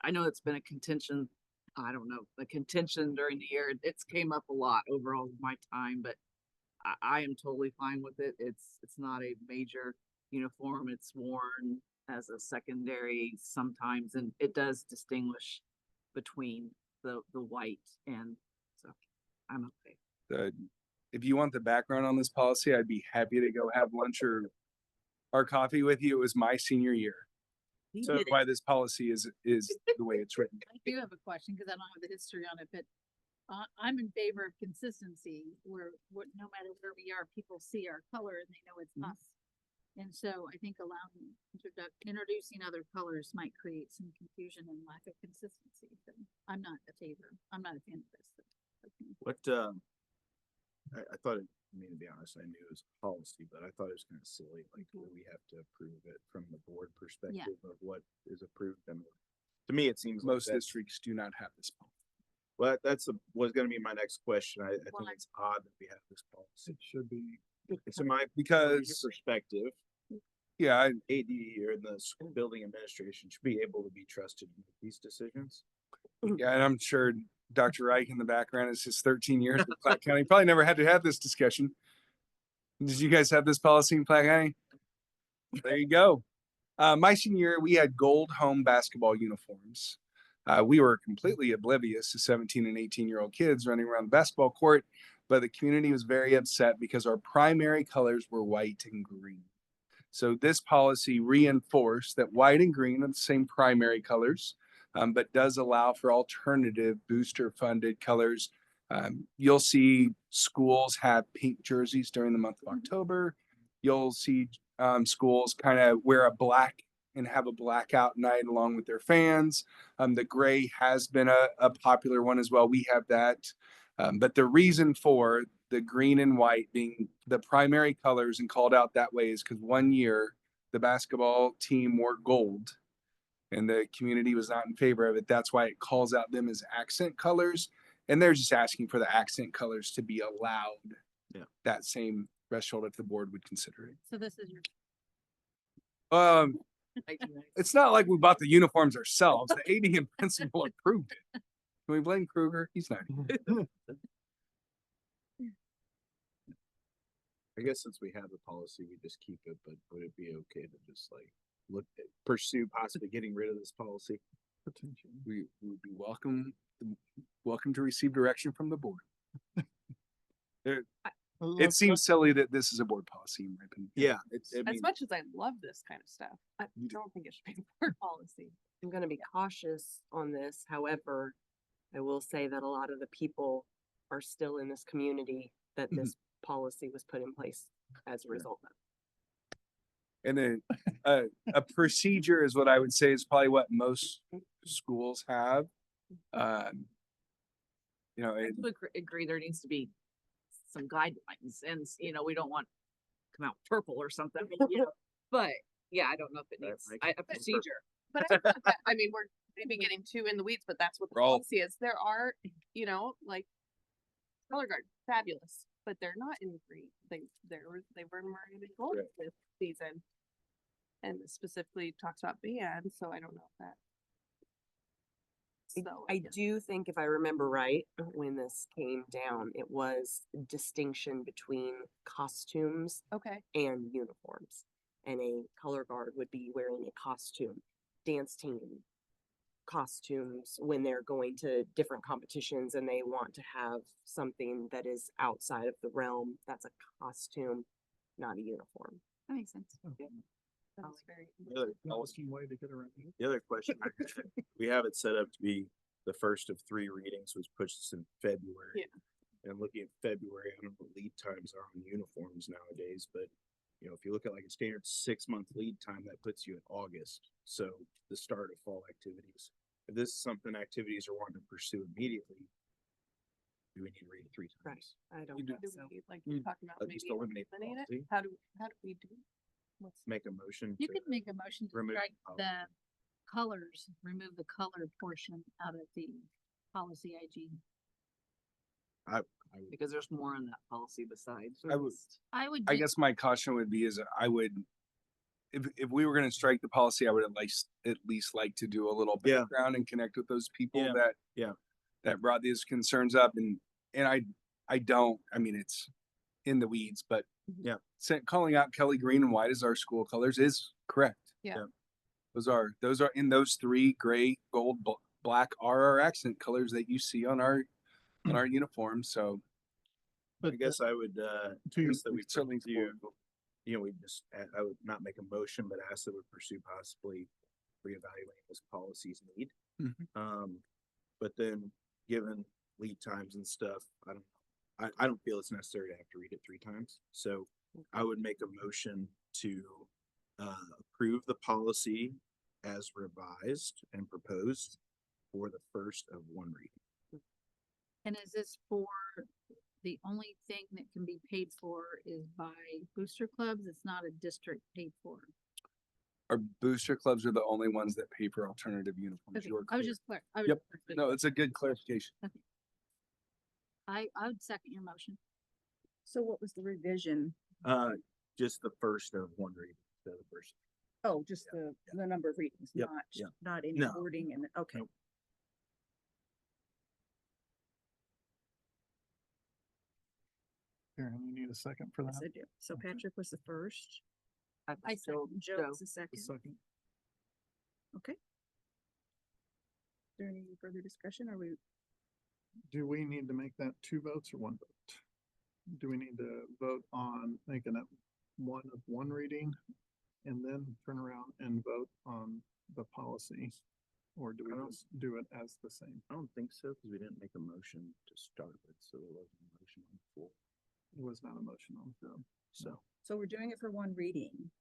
I know it's been a contention. I don't know, a contention during the year. It's came up a lot overall my time, but I am totally fine with it. It's not a major uniform. It's worn as a secondary sometimes, and it does distinguish between the white, and so I'm okay. If you want the background on this policy, I'd be happy to go have lunch or coffee with you. It was my senior year. He So did it. why this policy is the way it's written. I do have a question because I don't have the history on it, but I'm in favor of consistency where no matter where we are, people see our color and they know it's us. And so I think introducing other colors might create some confusion and lack of consistency. So I'm not a fan of this. What, I thought it, I mean, to be honest, I knew it was a policy, but I thought it was kind of silly, like we have to approve it from the board perspective of what is approved. I mean, to me, it seems like Most districts do not have this policy. Well, was gonna be my next question. I think it's odd that we have this policy. It should be. It's in my Because- perspective, Yeah, AD or the school building administration should be able to be trusted to make these decisions. Yeah, and I'm sure Dr. Reich in the background. It's his 13 years in Platte County. Probably never had to have this discussion. Did you guys have this policy in Platte County? There you go. My senior year, we had gold home basketball uniforms. We were completely oblivious to 17 and 18-year-old kids running around the basketball court, but the community was very upset because our primary colors were white and green. So this policy reinforced that white and green are the same primary colors, but does allow for alternative booster funded colors. You'll see schools have pink jerseys during the month of October. You'll see schools kind of wear a black and have a blackout night along with their fans. The gray has been a popular one as well. We have that. But the reason for the green and white being the primary colors and called out that way is because one year the basketball team wore gold and the community was not in favor of it. That's why it calls out them as accent colors. And they're just asking for the accent colors to be allowed. Yeah. That same threshold if the board would consider it. So this is your. It's not like we bought the uniforms ourselves. The AD and principal approved it. Can we blame Kruger? He's not here. I guess since we have the policy, we just keep it, but would it be okay to just like pursue possibly getting rid of this policy? We would be welcome to receive direction from the board. It seems silly that this is a board policy in my opinion. Yeah. As much as I love this kind of stuff, I don't think it should be board policy. I'm going to be cautious on this. However, I will say that a lot of the people are still in this community that this policy was put in place as a result of. And then a procedure is what I would say is probably what most schools have. I agree there needs to be some guidelines and, we don't want to come out purple or something, but yeah, I don't know if it needs a procedure. But I mean, we're maybe getting too in the weeds, but that's what the policy is. There are, like color guard, fabulous, but they're not in green. They were maroon and gold this season, and it specifically talks about band. So I don't know if that. So I do think if I remember right, when this came down, it was distinction between costumes and uniforms. And a color guard would be wearing a costume. Dance team costumes when they're going to different competitions and they want to have something that is outside of the realm. That's a costume, not a uniform. That makes sense. Yeah. That's very. Way to get around it. The other question, we have it set up to be the first of 3 readings, which pushes in February. Yeah. And looking at February, I don't know what lead times are on uniforms nowadays, but if you look at like a standard 6-month lead time, that puts you in August. So the start of fall activities. If this is something activities are wanting to pursue immediately, do we need to read it 3 times? Right. I don't You know. do. So. we talking about maybe Just eliminate the eliminate policy. it? How do we do? Make a motion. You to could make a motion to remove strike the the colors, remove the color portion out of the policy IG. Because there's more in that policy besides. I guess my caution would be is I would, if we were going to strike the policy, I would at least like to do a little background and connect with those people that brought these concerns up. And I don't, I mean, it's in the weeds, but calling out Kelly green and white as our school colors is correct. Yeah. Those are in those 3 gray, gold, black are our accent colors that you see on our uniforms. So I guess I would ask that we certainly pursue, I would not make a motion, but ask that we pursue possibly reevaluating this policy's need. But then given lead times and stuff, I don't feel it's necessary to have to read it 3 times. So I would make a motion to approve the policy as revised and proposed for the first of 1 reading. And is this for the only thing that can be paid for is by booster clubs? It's not a district paid for. our booster clubs are the only ones that pay for alternative uniforms. Okay, You are I was clear. just clear. I was Yep. just clear. No, it's a good clarification. Okay. I would second your motion. So what was the revision? Just the first of 1 reading. The first. Oh, just the number of readings, Yep, not, yeah. not any No. wording and, okay. Nope. Karen, you need a second for Yes, that? I do. So Patrick was the first. I still, Joe was the A second. second. Okay. Is there any further discussion? Are we, Do we need to make that 2 votes or 1 vote? Do we need to vote on making it one reading and then turn around and vote on the policy? Or do we just do it as the same? I don't think so, because we didn't make a motion to start with, so there wasn't a motion on the floor. It was not a motion on the floor. so we're doing it for one reading.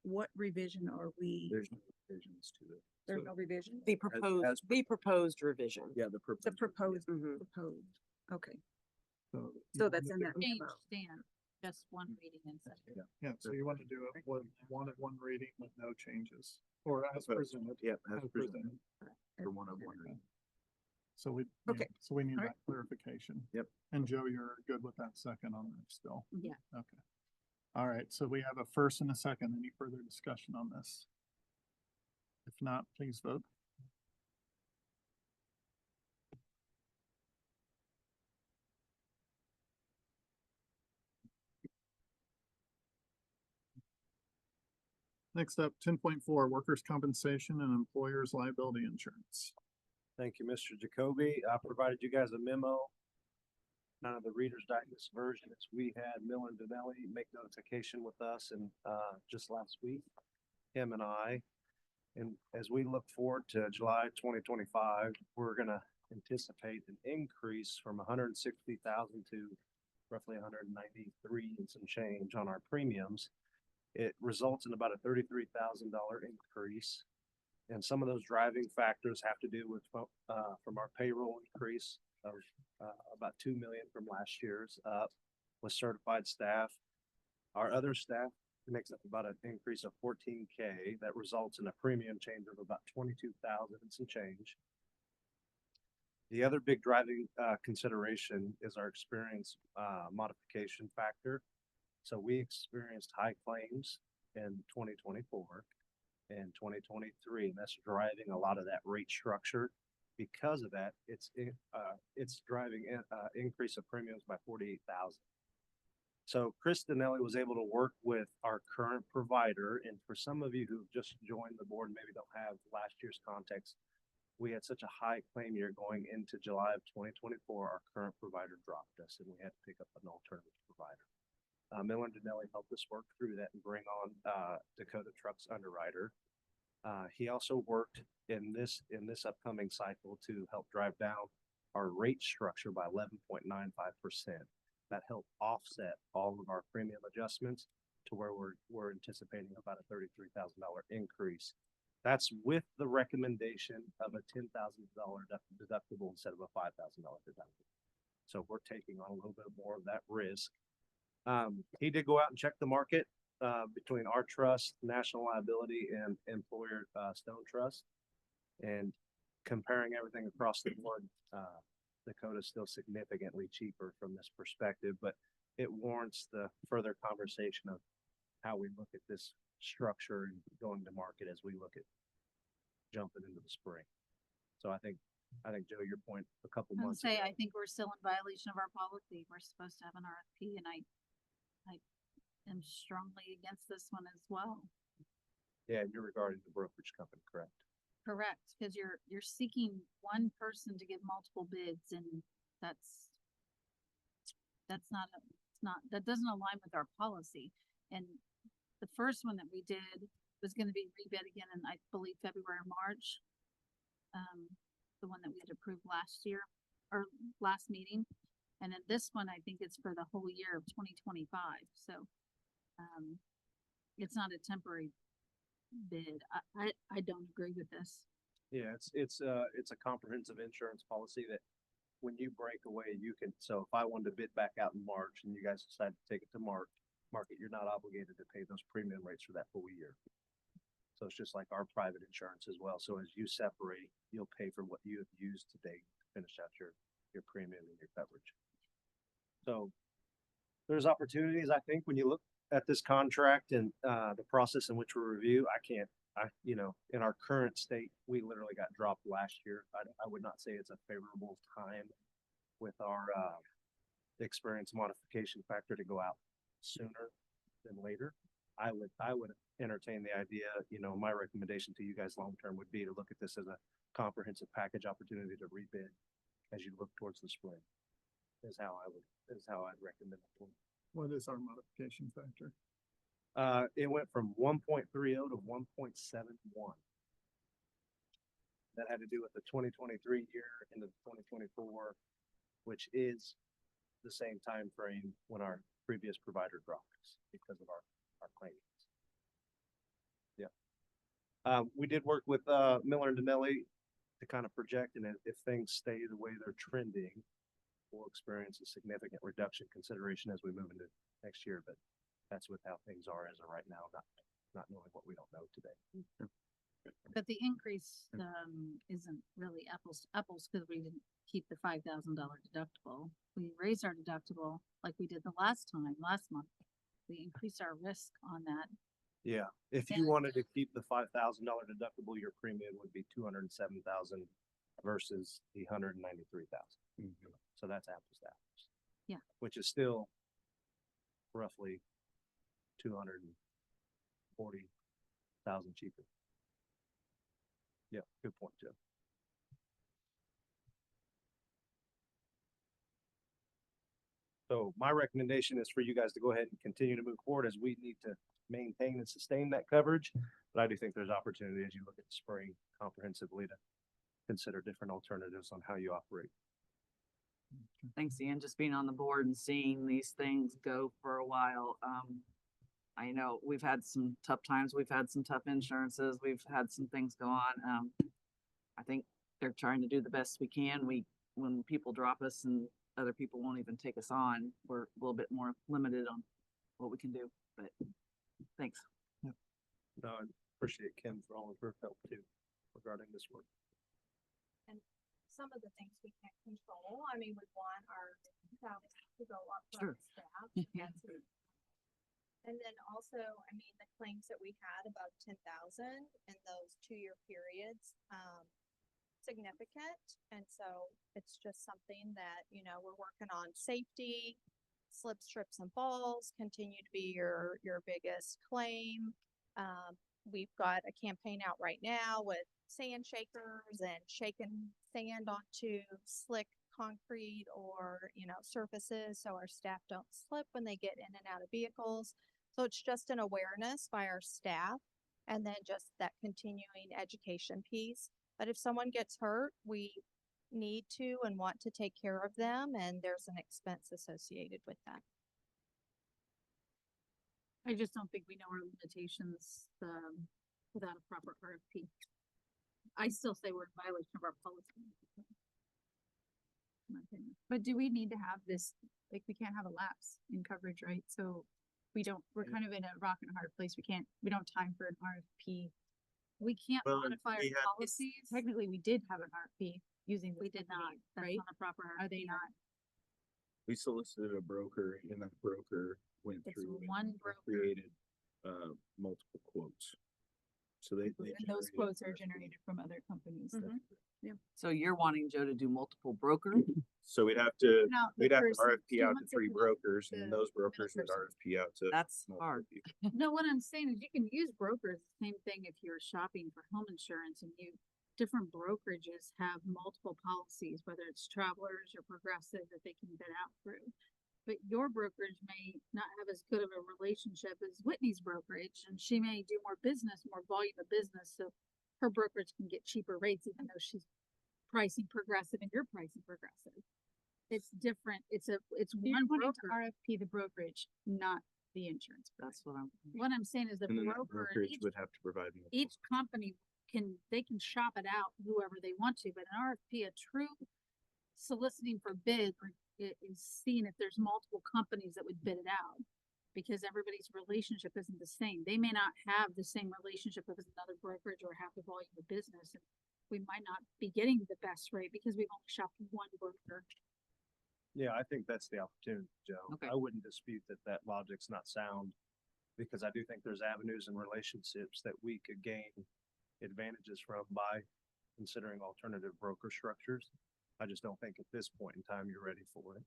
What revision are we? There's no revisions to it. There's no revision? The proposed revision. Yeah, the The proposed, Mhm. proposed. Okay. So So that's in that Change memo. stand, just one reading instead. Yeah, so you want to do it with one reading with no changes, or as presented? Yep, as presented. For one of one reading. So we, Okay. so we need All that clarification. Yep. And Joe, you're good with that second on that still? Yeah. Okay. All right, so we have a first and a second. Any further discussion on this? If not, please vote. Next up, 10.4, workers' compensation and employers' liability insurance. Thank you, Mr. Jacoby. I provided you guys a memo. None of the Reader's Digest version. We had Miller and Donnelly make notification with us and just last week, him and I. And as we look forward to July 2025, we're gonna anticipate an increase from 160,000 to roughly 193 and some change on our premiums. It results in about a $33,000 increase. And some of those driving factors have to do with from our payroll increase of about 2 million from last year's up with certified staff. Our other staff makes up about an increase of 14K that results in a premium change of about 22,000 and some change. The other big driving consideration is our experience modification factor. So we experienced high claims in 2024 and 2023, and that's driving a lot of that rate structure. Because of that, it's driving increase of premiums by 48,000. So Chris Donnelly was able to work with our current provider, and for some of you who've just joined the board, and maybe don't have last year's context, we had such a high claim year going into July of 2024. Our current provider dropped us, and we had to pick up an alternative provider. Miller and Donnelly helped us work through that and bring on Dakota Trucks Underwriter. He also worked in this upcoming cycle to help drive down our rate structure by 11.95%. That helped offset all of our premium adjustments to where we're anticipating about a $33,000 increase. That's with the recommendation of a $10,000 deductible instead of a $5,000 deductible. So we're taking on a little bit more of that risk. He did go out and check the market between our trust, National Liability, and Employer Stone Trust, and comparing everything across the board. Dakota's still significantly cheaper from this perspective, but it warrants the further conversation of how we look at this structure and going to market as we look at jumping into the spring. So I think Joe, your point a couple months ago. I think we're still in violation of our policy. We're supposed to have an RFP, and I am strongly against this one as well. Yeah, you're regarding the brokerage company, correct? Correct, because you're seeking one person to give multiple bids, and that doesn't align with our policy. And the first one that we did was going to be rebid again in, I believe, February or March. The one that we had approved last year or last meeting. And then this one, I think it's for the whole year of 2025. So it's not a temporary bid. I don't agree with this. Yeah, it's a comprehensive insurance policy that when you break away, you can. So if I wanted to bid back out in March and you guys decide to take it to market, you're not obligated to pay those premium rates for that full year. So it's just like our private insurance as well. So as you separate, you'll pay for what you have used to date to finish out your premium and your coverage. So there's opportunities, I think, when you look at this contract and the process in which we review. In our current state, we literally got dropped last year. I would not say it's a favorable time with our experience modification factor to go out sooner than later, I would entertain the idea, you know, my recommendation to you guys long-term would be to look at this as a comprehensive package opportunity to rebid as you look towards the spring. Is how I'd recommend it. What is our modification factor? It went from 1.30 to 1.71. That had to do with the 2023 year into 2024, which is the same time frame when our previous provider dropped us because of our claims. Yeah. We did work with Miller and Dinelli to kind of project, and if things stay the way they're trending, we'll experience a significant reduction consideration as we move into next year. But that's with how things are as of right now, not knowing what we don't know today. But the increase, isn't really apples to apples because we didn't keep the $5,000 deductible. We raised our deductible like we did the last month. We increased our risk on that. Yeah, if you wanted to keep the $5,000 deductible, your premium would be $207,000 versus the $193,000. So that's apples to apples. Yeah. Which is still roughly $240,000 cheaper. Yeah, good point, Joe. So my recommendation is for you guys to go ahead and continue to move forward as we need to maintain and sustain that coverage. But I do think there's opportunity as you look at the spring comprehensively to consider different alternatives on how you operate. Thanks, Ian. Just being on the board and seeing these things go for a while. I know we've had some tough times. We've had some tough insurances. We've had some things go on. I think they're trying to do the best we can. When people drop us and other people won't even take us on, we're a little bit more limited on what we can do, but thanks. No, I appreciate Kim for all of her help too regarding this work. And some of the things we can't control, I mean, we want our salaries to go up for Sure. our staff. And then also, I mean, the claims that we had about 10,000 in those 2-year periods, significant. And so it's just something that, you know, we're working on. Safety, slips, trips, and falls continue to be your biggest claim. We've got a campaign out right now with sand shakers and shaking sand onto slick concrete or, you know, surfaces so our staff don't slip when they get in and out of vehicles. So it's just an awareness by our staff and then just that continuing education piece. But if someone gets hurt, we need to and want to take care of them, and there's an expense associated with that. I just don't think we know our limitations, without a proper RFP. I still say we're in violation of our policy. in my opinion. But do we need to have this, like, we can't have a lapse in coverage, right? So we're kind of in a rock and a hard place. We don't have time for an RFP. We can't modify our policies. Technically, we did have an RFP using. We did not, right? That's not a proper RFP. Are they not? We solicited a broker and that broker went It's through and one broker. created multiple quotes. So they And those generated quotes are generated from other companies. Yeah. So you're wanting Joe to do multiple broker? So we'd have to Now, we'd the have to person- RFP he out to wants it 3 to go brokers to and those brokers would person. RFP out to That's multiple hard. people. No, what I'm saying is you can use brokers, same thing if you're shopping for home insurance and different brokerages have multiple policies, whether it's Travelers or Progressive that they can bid out through. But your brokerage may not have as good of a relationship as Whitney's brokerage, and she may do more business, more volume of business, so her brokerage can get cheaper rates even though she's pricing Progressive and you're pricing Progressive. It's different. It's one wanting to RFP the brokerage, not the insurance. That's what I'm saying is the And then that broker, brokerage would have to provide multiple. each company can shop it out whoever they want to, but an RFP, a true soliciting for bid is seeing if there's multiple companies that would bid it out, because everybody's relationship isn't the same. They may not have the same relationship with another brokerage or have the volume of business, and we might not be getting the best rate because we've only shopped one broker. Yeah, I think that's the opportunity, Joe. Okay. I wouldn't dispute that logic's not sound, because I do think there's avenues and relationships that we could gain advantages from by considering alternative broker structures. I just don't think at this point in time you're ready for it.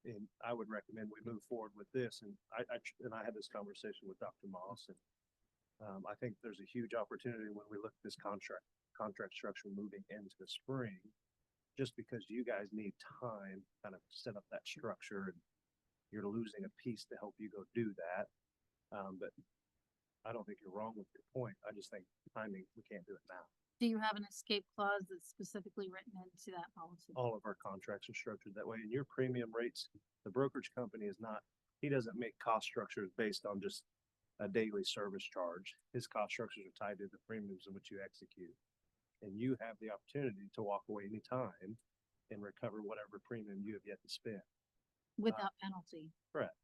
And I would recommend we move forward with this. And I had this conversation with Dr. Moss, and I think there's a huge opportunity when we look at this contract structure moving into the spring, just because you guys need time kind of set up that structure, and you're losing a piece to help you go do that. But I don't think you're wrong with your point. I just think timing, we can't do it now. Do you have an escape clause that's specifically written into that policy? All of our contracts are structured that way, and your premium rates, the brokerage company is not, he doesn't make cost structures based on just a daily service charge. His cost structures are tied to the premiums in which you execute. And you have the opportunity to walk away anytime and recover whatever premium you have yet to spend. Without penalty? Correct.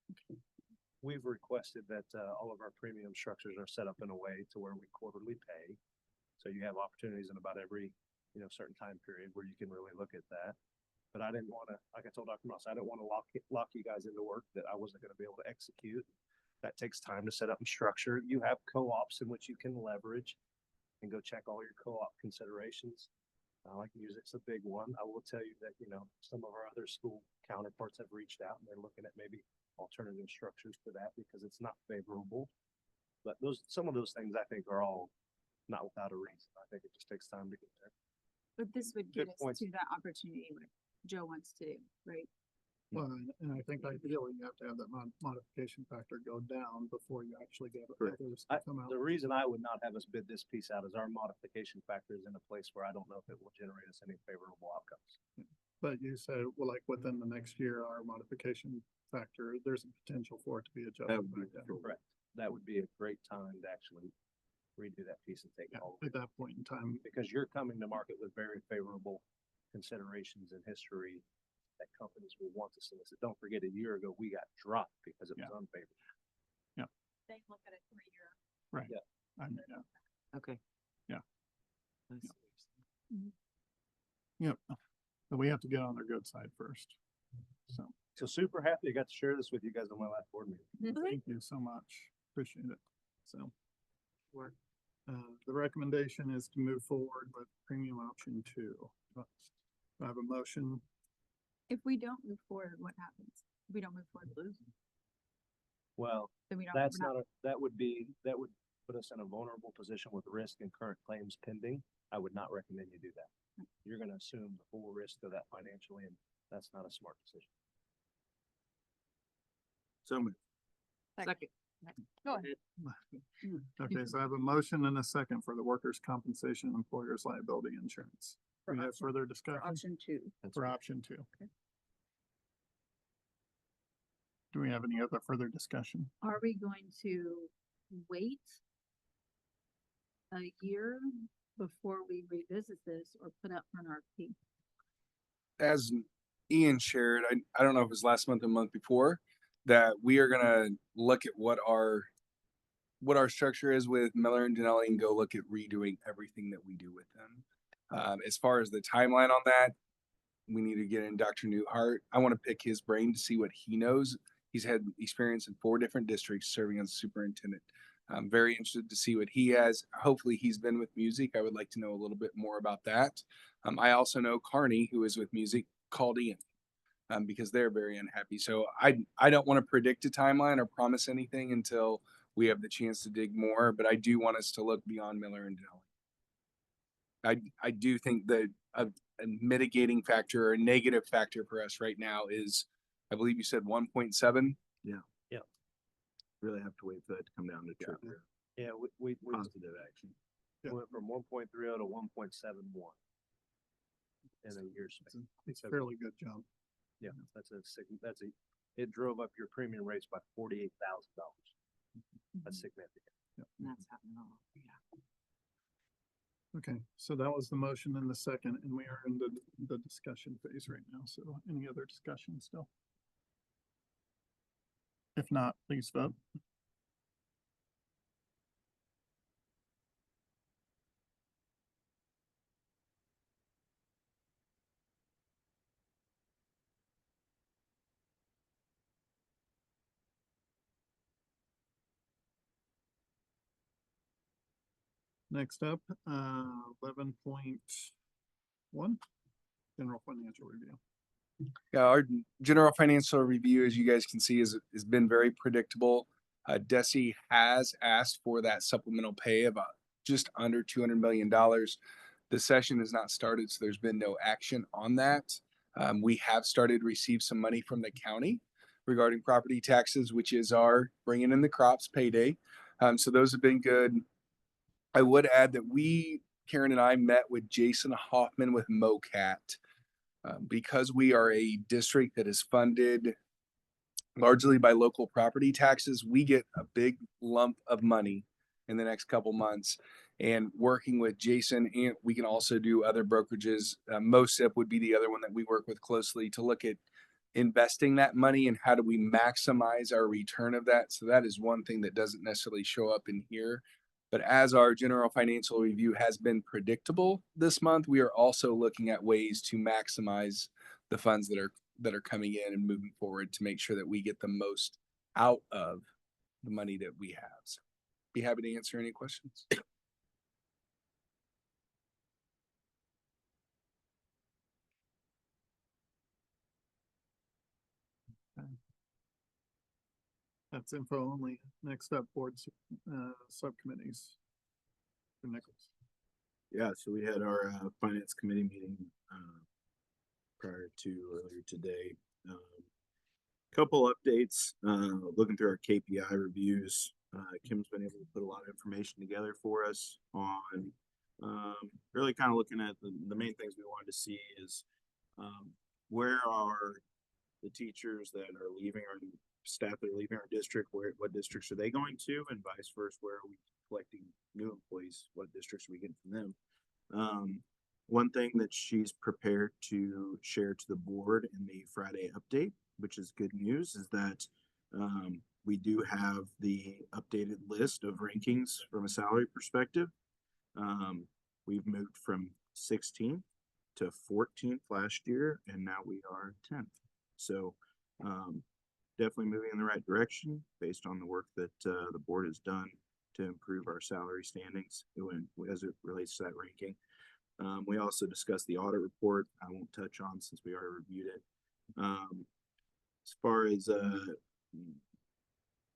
We've requested that all of our premium structures are set up in a way to where we quarterly pay. So you have opportunities in about every, certain time period where you can really look at that. But I didn't want to, like I told Dr. Moss, I didn't want to lock you guys into work that I wasn't going to be able to execute. That takes time to set up and structure. You have co-ops in which you can leverage and go check all your co-op considerations. Like music's a big one. I will tell you that, some of our other school counterparts have reached out and they're looking at maybe alternative structures to that because it's not favorable. But some of those things I think are all not without a reason. I think it just takes time to get there. But this would Good get us points. to that opportunity what Joe wants to do, right? Well, and I think ideally you have to have that modification factor go down before you actually get Correct. others to come out. The reason I would not have us bid this piece out is our modification factor is in a place where I don't know if it will generate us any favorable outcomes. But you said, well, like within the next year, our modification factor, there's a potential for it to be adjusted. That would be back down. correct. That would be a great time to actually redo that piece and take it all. At that point in time, Because you're coming to market with very favorable considerations in history that companies will want to solicit. Don't forget, a year ago, we got dropped because it was unfavorable. They look at a 3-year. right? Yeah. I mean, yeah. Okay. Yeah. I see. Yep. But we have to get on their good side first. So super happy I got to share this with you guys on my last board meeting. Thank you so much. Appreciate it. So. Work. The recommendation is to move forward with premium option 2. Do I have a motion? If we don't move forward, what happens? If we don't move forward, lose. Well, Then we don't. that's we're not that would put us in a vulnerable position with risk and current claims pending. I would not recommend you do that. You're going to assume the full risk of that financially, and that's not a smart decision. So moved. Second. Go ahead. Okay, so I have a motion and a second for the workers' compensation and employers' liability insurance. For We have option- further For discussion option 2. for option 2. Do we have any other further discussion? Are we going to wait a year before we revisit this or put out for an RFP? As Ian shared, I don't know if it was last month or the month before, that we are gonna look at what our structure is with Miller and Denelli and go look at redoing everything that we do with them. As far as the timeline on that, we need to get in Dr. Newhart. I want to pick his brain to see what he knows. He's had experience in 4 different districts serving as superintendent. I'm very interested to see what he has. Hopefully he's been with music. I would like to know a little bit more about that. I also know Carney, who is with music, called Ian because they're very unhappy. So I don't want to predict a timeline or promise anything until we have the chance to dig more, but I do want us to look beyond Miller and Denelli. I do think that a mitigating factor or a negative factor for us right now is, I believe you said 1.7. Yeah. Yeah. Really have to wait for that to come down to true. Yeah, we Positive action. went from 1.30 to 1.71 in a year's span. It's a fairly good jump. Yeah, it drove up your premium rates by $48,000. That's significant. That's happening all. Yeah. Okay, so that was the motion and the second, and we are in the discussion phase right now. So any other discussion still? If not, please vote. Next up, 11.1, general financial review. Yeah, our general financial review, as you guys can see, has been very predictable. Desi has asked for that supplemental pay of just under $200 million. The session has not started, so there's been no action on that. We have started to receive some money from the county regarding property taxes, which is our bringing in the crops payday. So those have been good. I would add that Karen and I met with Jason Hoffman with MoCat. Because we are a district that is funded largely by local property taxes, we get a big lump of money in the next couple months. And working with Jason, and we can also do other brokerages. MoSIP would be the other one that we work with closely to look at investing that money and how do we maximize our return of that. So that is one thing that doesn't necessarily show up in here. But as our general financial review has been predictable this month, we are also looking at ways to maximize the funds that are coming in and moving forward to make sure that we get the most out of the money that we have. So be happy to answer any questions. That's info only. Next up, boards, subcommittees. For Nichols. Yeah, so we had our finance committee meeting prior to earlier today. Couple updates, looking through our KPI reviews. Kim's been able to put a lot of information together for us on really kind of looking at the main things we wanted to see is where are the teachers that are leaving our staff that are leaving our district, what districts are they going to, and vice versa, where are we collecting new employees, what districts are we getting from them. One thing that she's prepared to share to the board in the Friday update, which is good news, is that we do have the updated list of rankings from a salary perspective. We've moved from 16th to 14th last year, and now we are 10th. So definitely moving in the right direction based on the work that the board has done to improve our salary standings as it relates to that ranking. We also discussed the audit report. I won't touch on since we already reviewed it. As far as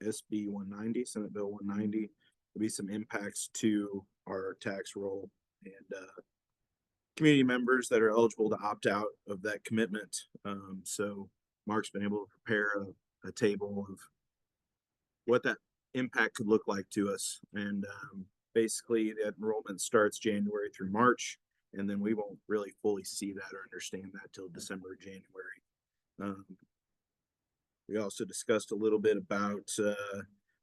SB 190, Senate Bill 190, there'll be some impacts to our tax roll and community members that are eligible to opt out of that commitment. So Mark's been able to prepare a table of what that impact could look like to us. And basically that enrollment starts January through March, and then we won't really fully see that or understand that till December or January. We also discussed a little bit about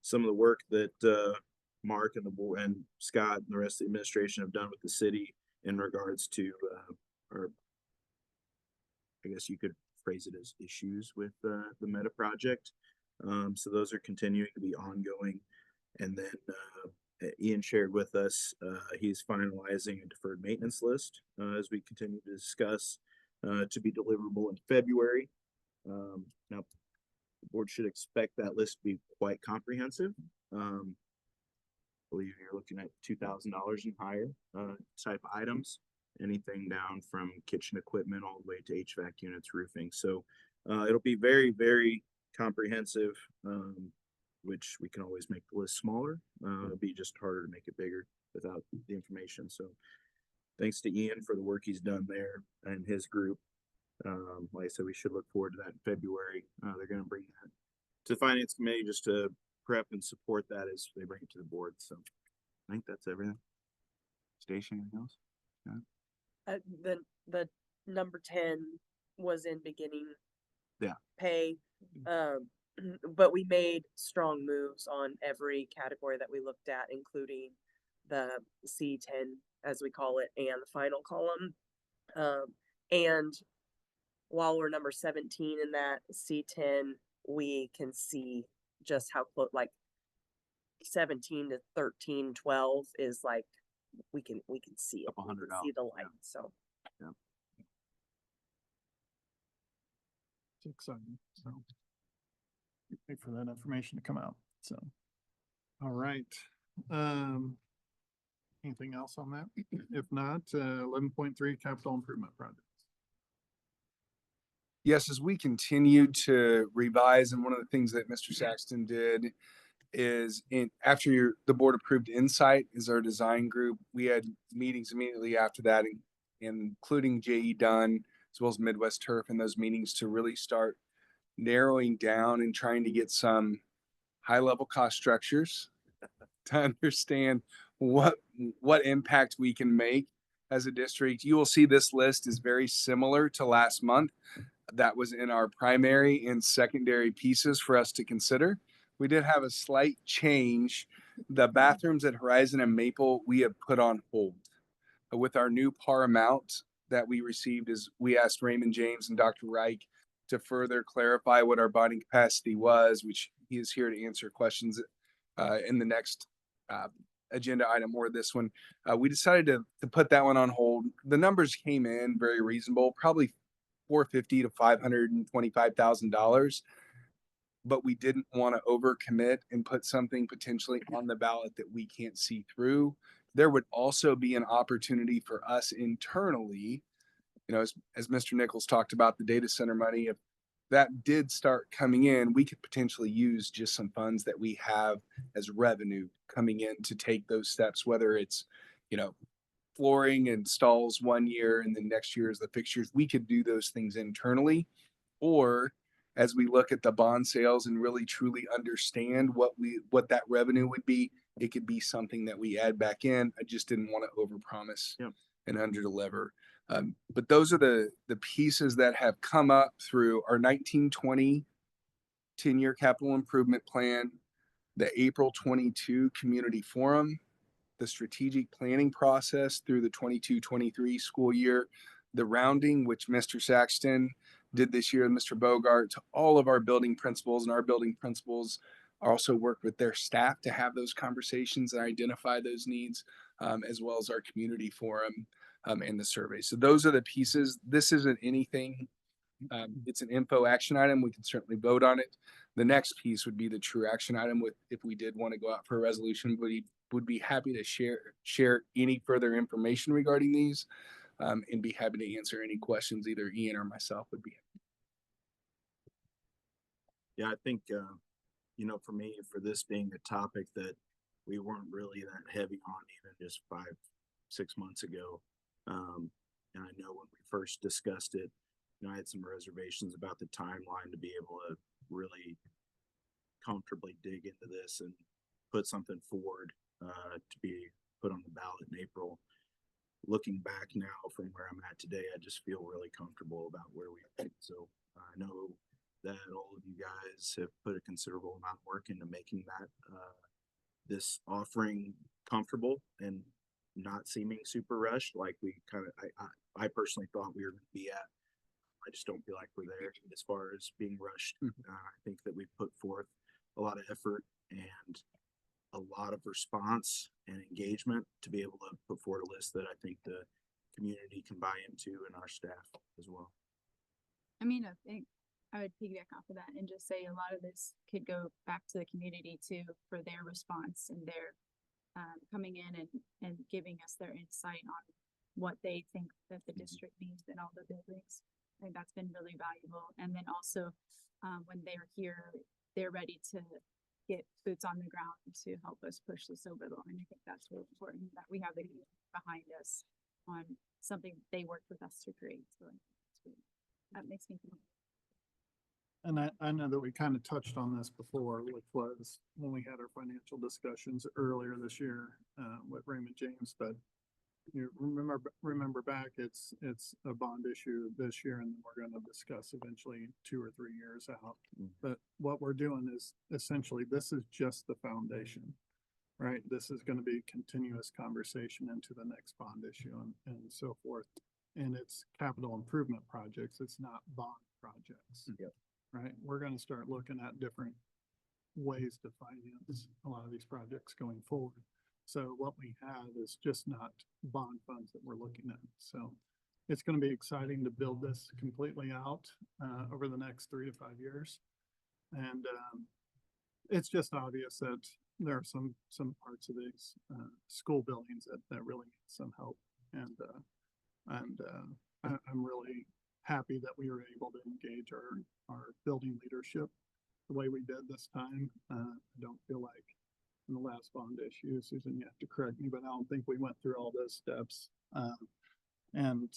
some of the work that Mark and the board and Scott and the rest of the administration have done with the city in regards to or I guess you could phrase it as issues with the Meta project. So those are continuing to be ongoing. And then Ian shared with us, he's finalizing a deferred maintenance list as we continue to discuss to be deliverable in February. Now, the board should expect that list to be quite comprehensive. I believe you're looking at $2,000 and higher type items, anything down from kitchen equipment all the way to HVAC units, roofing. So it'll be very, very comprehensive, which we can always make the list smaller. It'll be just harder to make it bigger without the information. So thanks to Ian for the work he's done there and his group. Like I said, we should look forward to that in February. They're going to bring that to the finance committee just to prep and support that as they bring it to the board. So I think that's everything. Station, anything else? Yeah. The number 10 was in beginning Yeah. pay. But we made strong moves on every category that we looked at, including the C10, as we call it, and the final column. And while we're number 17 in that C10, we can see just how close, like 17 to 13, 12 is like, we can see it. Up 100 we can see the light. So yeah. It's exciting. So wait for that information to come out. So, all right. Anything else on that? If not, 11.3 capital improvement projects. Yes, as we continue to revise, and one of the things that Mr. Saxton did is after the board approved Insight is our design group. We had meetings immediately after that, including J.E. Dunn as well as Midwest Turf, and those meetings to really start narrowing down and trying to get some high level cost structures to understand what impact we can make as a district. You will see this list is very similar to last month. That was in our primary and secondary pieces for us to consider. We did have a slight change. The bathrooms at Horizon and Maple, we have put on hold. With our new par amount that we received, is we asked Raymond James and Dr. Reich to further clarify what our bonding capacity was, which he is here to answer questions in the next agenda item or this one. We decided to put that one on hold. The numbers came in very reasonable, probably $450,000 to $525,000, but we didn't want to overcommit and put something potentially on the ballot that we can't see through. There would also be an opportunity for us internally, as Mr. Nichols talked about the data center money. If that did start coming in, we could potentially use just some funds that we have as revenue coming in to take those steps, whether it's, flooring and stalls one year and then next year is the fixtures. We could do those things internally, or as we look at the bond sales and really truly understand what that revenue would be, it could be something that we add back in. I just didn't want to overpromise and underdeliver. But those are the pieces that have come up through our 1920 10-year capital improvement plan, the April 22 community forum, the strategic planning process through the 22-23 school year, the rounding, which Mr. Saxton did this year, and Mr. Bogart, to all of our building principals, and our building principals also work with their staff to have those conversations and identify those needs, as well as our community forum and the survey. So those are the pieces. This isn't anything. It's an info action item. We can certainly vote on it. The next piece would be the true action item. If we did want to go out for a resolution, would be happy to share any further information regarding these, and be happy to answer any questions either Ian or myself would be. Yeah, I think, for me, for this being a topic that we weren't really that heavy on even just 5-6 months ago. And I know when we first discussed it, I had some reservations about the timeline to be able to really comfortably dig into this and put something forward to be put on the ballot in April. Looking back now from where I'm at today, I just feel really comfortable about where we are. So I know that all of you guys have put a considerable amount of work into making that this offering comfortable and not seeming super rushed like we I personally thought we were going to be at. I just don't feel like we're there as far as being rushed. I think that we've put forth a lot of effort and a lot of response and engagement to be able to put forward a list that I think the community can buy into and our staff as well. I mean, I think I would piggyback off of that and just say a lot of this could go back to the community too for their response and their coming in and giving us their insight on what they think that the district needs in all the buildings. I think that's been really valuable. And then also when they're here, they're ready to get boots on the ground to help us push this over the line. I think that's really important that we have the behind us on something they worked with us to create. So that makes me feel. And I know that we kind of touched on this before, which was when we had our financial discussions earlier this year with Raymond James, but you remember back, it's a bond issue this year, and we're going to discuss eventually 2 or 3 years out. But what we're doing is essentially, this is just the foundation, right? This is going to be continuous conversation into the next bond issue and so forth. And it's capital improvement projects. It's not bond projects, right? We're going to start looking at different ways to finance a lot of these projects going forward. So what we have is just not bond funds that we're looking at. So it's going to be exciting to build this completely out over the next 3 to 5 years. And it's just obvious that there are some parts of these school buildings that really need some help. And I'm really happy that we were able to engage our building leadership the way we did this time. I don't feel like in the last bond issue, Susan, you have to correct me, but I don't think we went through all those steps. And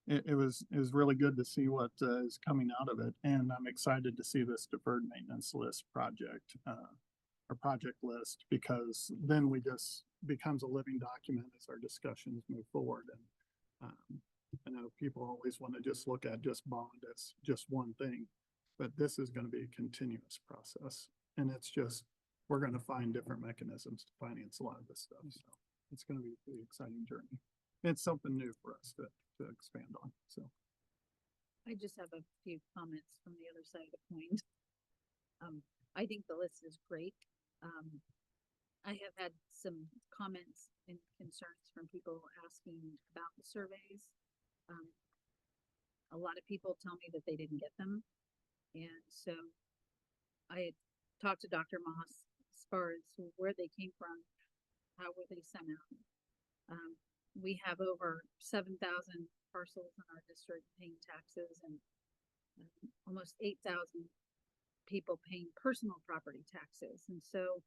it was really good to see what is coming out of it. And I'm excited to see this deferred maintenance list project, or project list, because then we just becomes a living document as our discussions move forward. And I know people always want to just look at just bond as just one thing, but this is going to be a continuous process. And it's just, we're going to find different mechanisms to finance a lot of this stuff. So it's going to be a pretty exciting journey. It's something new for us to expand on. So I just have a few comments from the other side of the coin. I think the list is great. I have had some comments and concerns from people asking about the surveys. A lot of people tell me that they didn't get them. And so I had talked to Dr. Moss as far as where they came from, how were they sent out. We have over 7,000 parcels in our district paying taxes, and almost 8,000 people paying personal property taxes. And so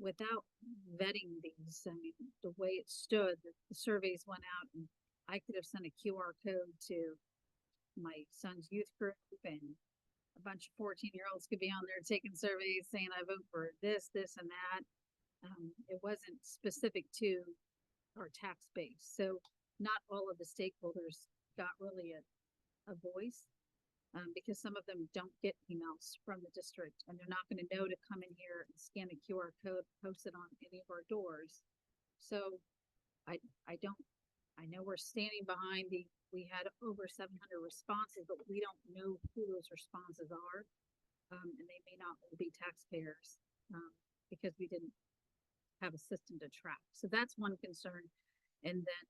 without vetting these, I mean, the way it stood, the surveys went out, and I could have sent a QR code to my son's youth group, and a bunch of 14-year-olds could be on there taking surveys saying I vote for this, and that. It wasn't specific to our tax base. So not all of the stakeholders got really a voice, because some of them don't get emails from the district, and they're not going to know to come in here and scan a QR code, post it on any of our doors. So I know we're standing behind we had over 700 responses, but we don't know who those responses are. And they may not all be taxpayers, because we didn't have a system to track. So that's one concern. And then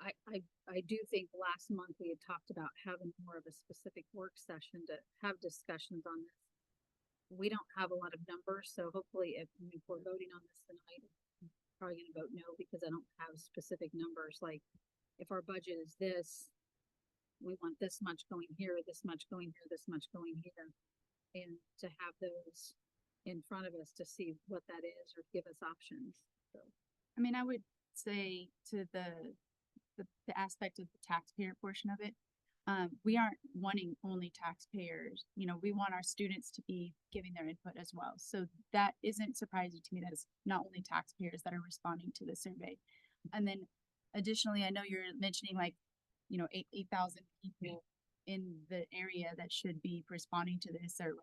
I do think last month we had talked about having more of a specific work session to have discussions on this. We don't have a lot of numbers, so hopefully if we're voting on this tonight, I'm probably gonna vote no, because I don't have specific numbers. Like if our budget is this, we want this much going here, this much going here, this much going here. And to have those in front of us to see what that is or give us options. So I mean, I would say to the aspect of the taxpayer portion of it, we aren't wanting only taxpayers. You know, we want our students to be giving their input as well. So that isn't surprising to me that it's not only taxpayers that are responding to the survey. And then additionally, I know you're mentioning like, you know, 8,000 people in the area that should be responding to this, or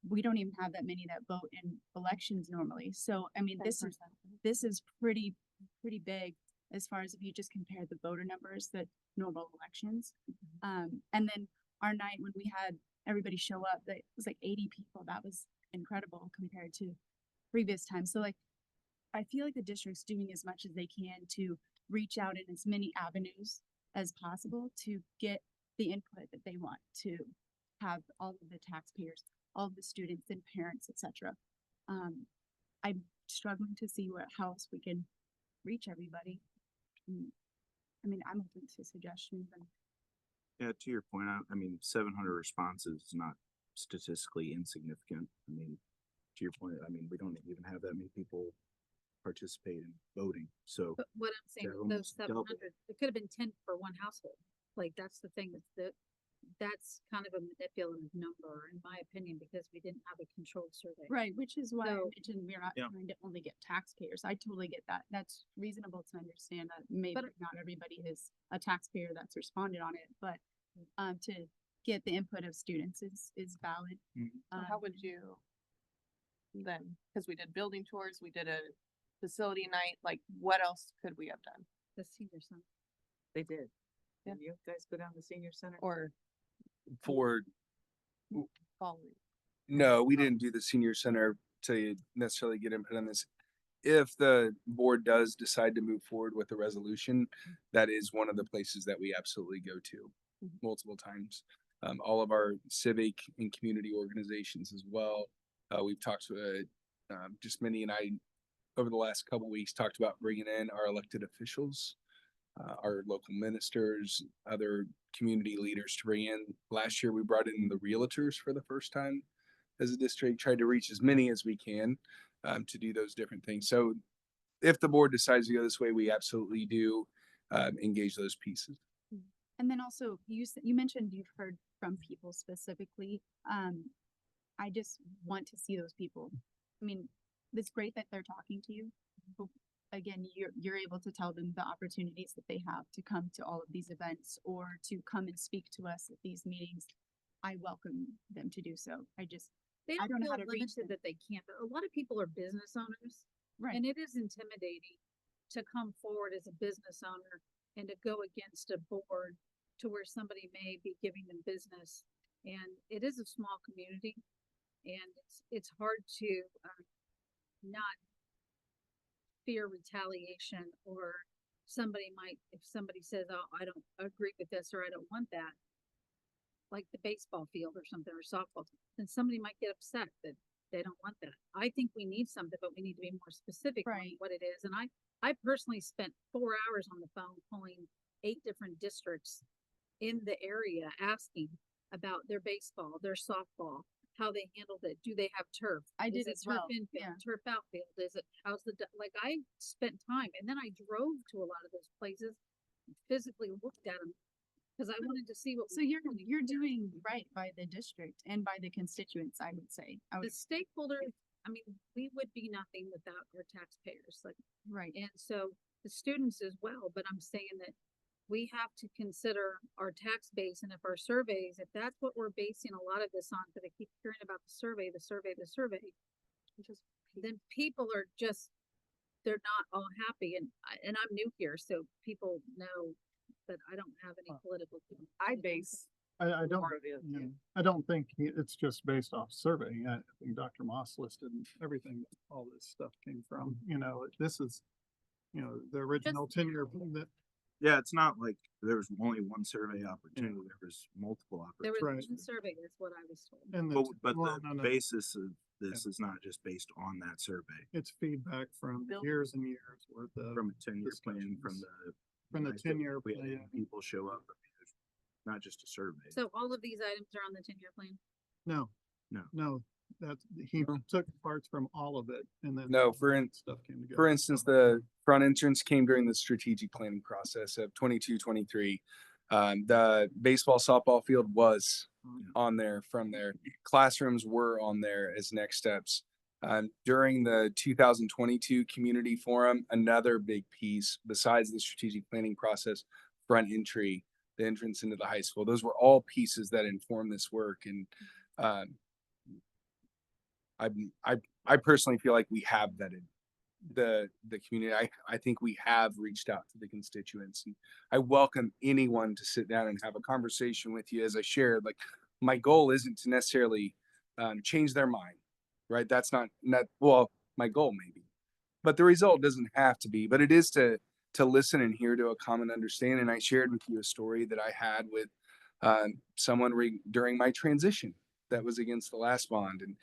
we don't even have that many that vote in elections normally. So, I mean, this is pretty big as far as if you just compare the voter numbers, the normal elections. And then our night when we had everybody show up, that was like 80 people. That was incredible compared to previous times. So like, I feel like the district's doing as much as they can to reach out in as many avenues as possible to get the input that they want to have all of the taxpayers, all of the students and parents, etc. I'm struggling to see how else we can reach everybody. I mean, I'm open to suggestions. And Yeah, to your point, I mean, 700 responses is not statistically insignificant. I mean, to your point, I mean, we don't even have that many people participate in voting. So but what I'm saying, they're those almost double. 700, it could have been 10 for one household. Like that's the thing, that's kind of a manipulative number in my opinion, because we didn't have a controlled survey. right, which is why I So- mentioned we're not Yeah. trying to only get taxpayers. I totally get that. That's reasonable to understand that maybe But- not everybody is a taxpayer that's responded on it, but to get the input of students is valid. So how would you then, because we did building tours, we did a facility night, like what else could we have done? The senior center. They did. Yeah. Did you guys go down to the senior center? Or For following? no, we didn't do the senior center to necessarily get input on this. If the board does decide to move forward with the resolution, that is one of the places that we absolutely go to multiple times. All of our civic and community organizations as well. We've talked to just Minnie and I over the last couple weeks talked about bringing in our elected officials our local ministers, other community leaders to bring in. Last year, we brought in the realtors for the first time as a district, tried to reach as many as we can to do those different things. So if the board decides to go this way, we absolutely do engage those pieces. And then also you mentioned you've heard from people specifically. I just want to see those people. I mean, it's great that they're talking to you. But again, you're able to tell them the opportunities that they have to come to all of these events or to come and speak to us at these meetings. I welcome them to do so. They I don't don't know feel how to reach limited that they can't, but a lot of people are business owners. Right. And it is intimidating to come forward as a business owner and to go against a board to where somebody may be giving them business. And it is a small community and it's hard to not fear retaliation or if somebody says, oh, I don't agree with this or I don't want that, like the baseball field or something or softball, then somebody might get upset that they don't want that. I think we need something, but we need to be more specific on what it is. And I personally spent 4 hours on the phone calling 8 different districts in the area asking about their baseball, their softball, how they handled it. Do they have turf? I did Is as it turf well. infield, turf outfield? Is it like I spent time and then I drove to a lot of those places, physically looked at them because I wanted to see what. So you're doing right by the district and by the constituents, I would say. The stakeholders, I mean, we would be nothing without our taxpayers, like, right. and so the students as well, but I'm saying that we have to consider our tax base, and if our surveys, if that's what we're basing a lot of this on, because I keep hearing about the survey, then people are just, they're not all happy, and I'm new here, so people know that I don't have any political. I base I don't, part of it. you know, I don't think it's just based off survey. I think Dr. Moss listed everything, all this stuff came from, this is, the original tenure that. Yeah, it's not like there was only one survey opportunity. There was multiple There was opportunities. one survey, that's what I was told. And But well, the no. basis of this is not just based on that survey. It's feedback from years and years worth of. From a 10-year plan, from the the 10-year we had plan. people show up. It's not just a survey. So all of these items are on the 10-year plan? No, he took parts from all of it and then. No, stuff came together. for instance, the front entrance came during the strategic planning process of 22-23. The baseball softball field was on there from there. Classrooms were on there as next steps. During the 2022 community forum, another big piece besides the strategic planning process, front entry, the entrance into the high school, those were all pieces that inform this work. And I personally feel like we have vetted the community. I think we have reached out to the constituents, and I welcome anyone to sit down and have a conversation with you. As I shared, like, my goal isn't to necessarily change their mind, right? That's not well, my goal maybe, but the result doesn't have to be, but it is to listen and hear to a common understanding. I shared with you a story that I had with someone during my transition that was against the last bond. And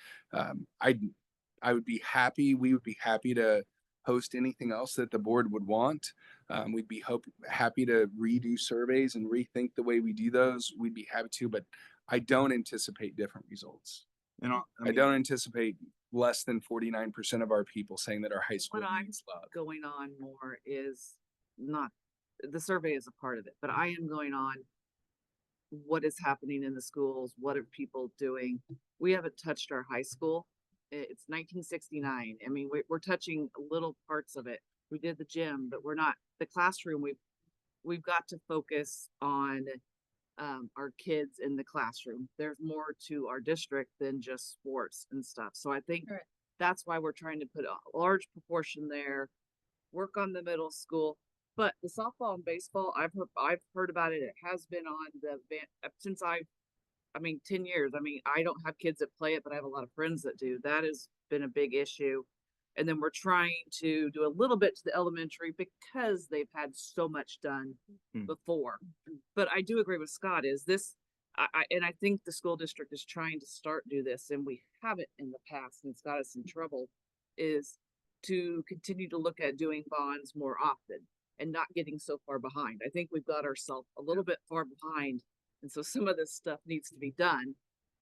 I would be happy, we would be happy to host anything else that the board would want. We'd be happy to redo surveys and rethink the way we do those. We'd be happy to, but I don't anticipate different results. And I don't anticipate less than 49% of our people saying that our high school What I'm needs love. going on more is not, the survey is a part of it, but I am going on what is happening in the schools, what are people doing. We haven't touched our high school. It's 1969. I mean, we're touching little parts of it. We did the gym, but we're not the classroom. We've got to focus on our kids in the classroom. There's more to our district than just sports and stuff. So I think that's why we're trying to put a large proportion there, work on the middle school. But the softball and baseball, I've heard about it. It has been on the since 10 years. I mean, I don't have kids that play it, but I have a lot of friends that do. That has been a big issue. And then we're trying to do a little bit to the elementary because they've had so much done before. But I do agree with Scott, is this, and I think the school district is trying to do this, and we haven't in the past, and it's got us in trouble, is to continue to look at doing bonds more often. and not getting so far behind. I think we've got ourselves a little bit far behind. And so some of this stuff needs to be done.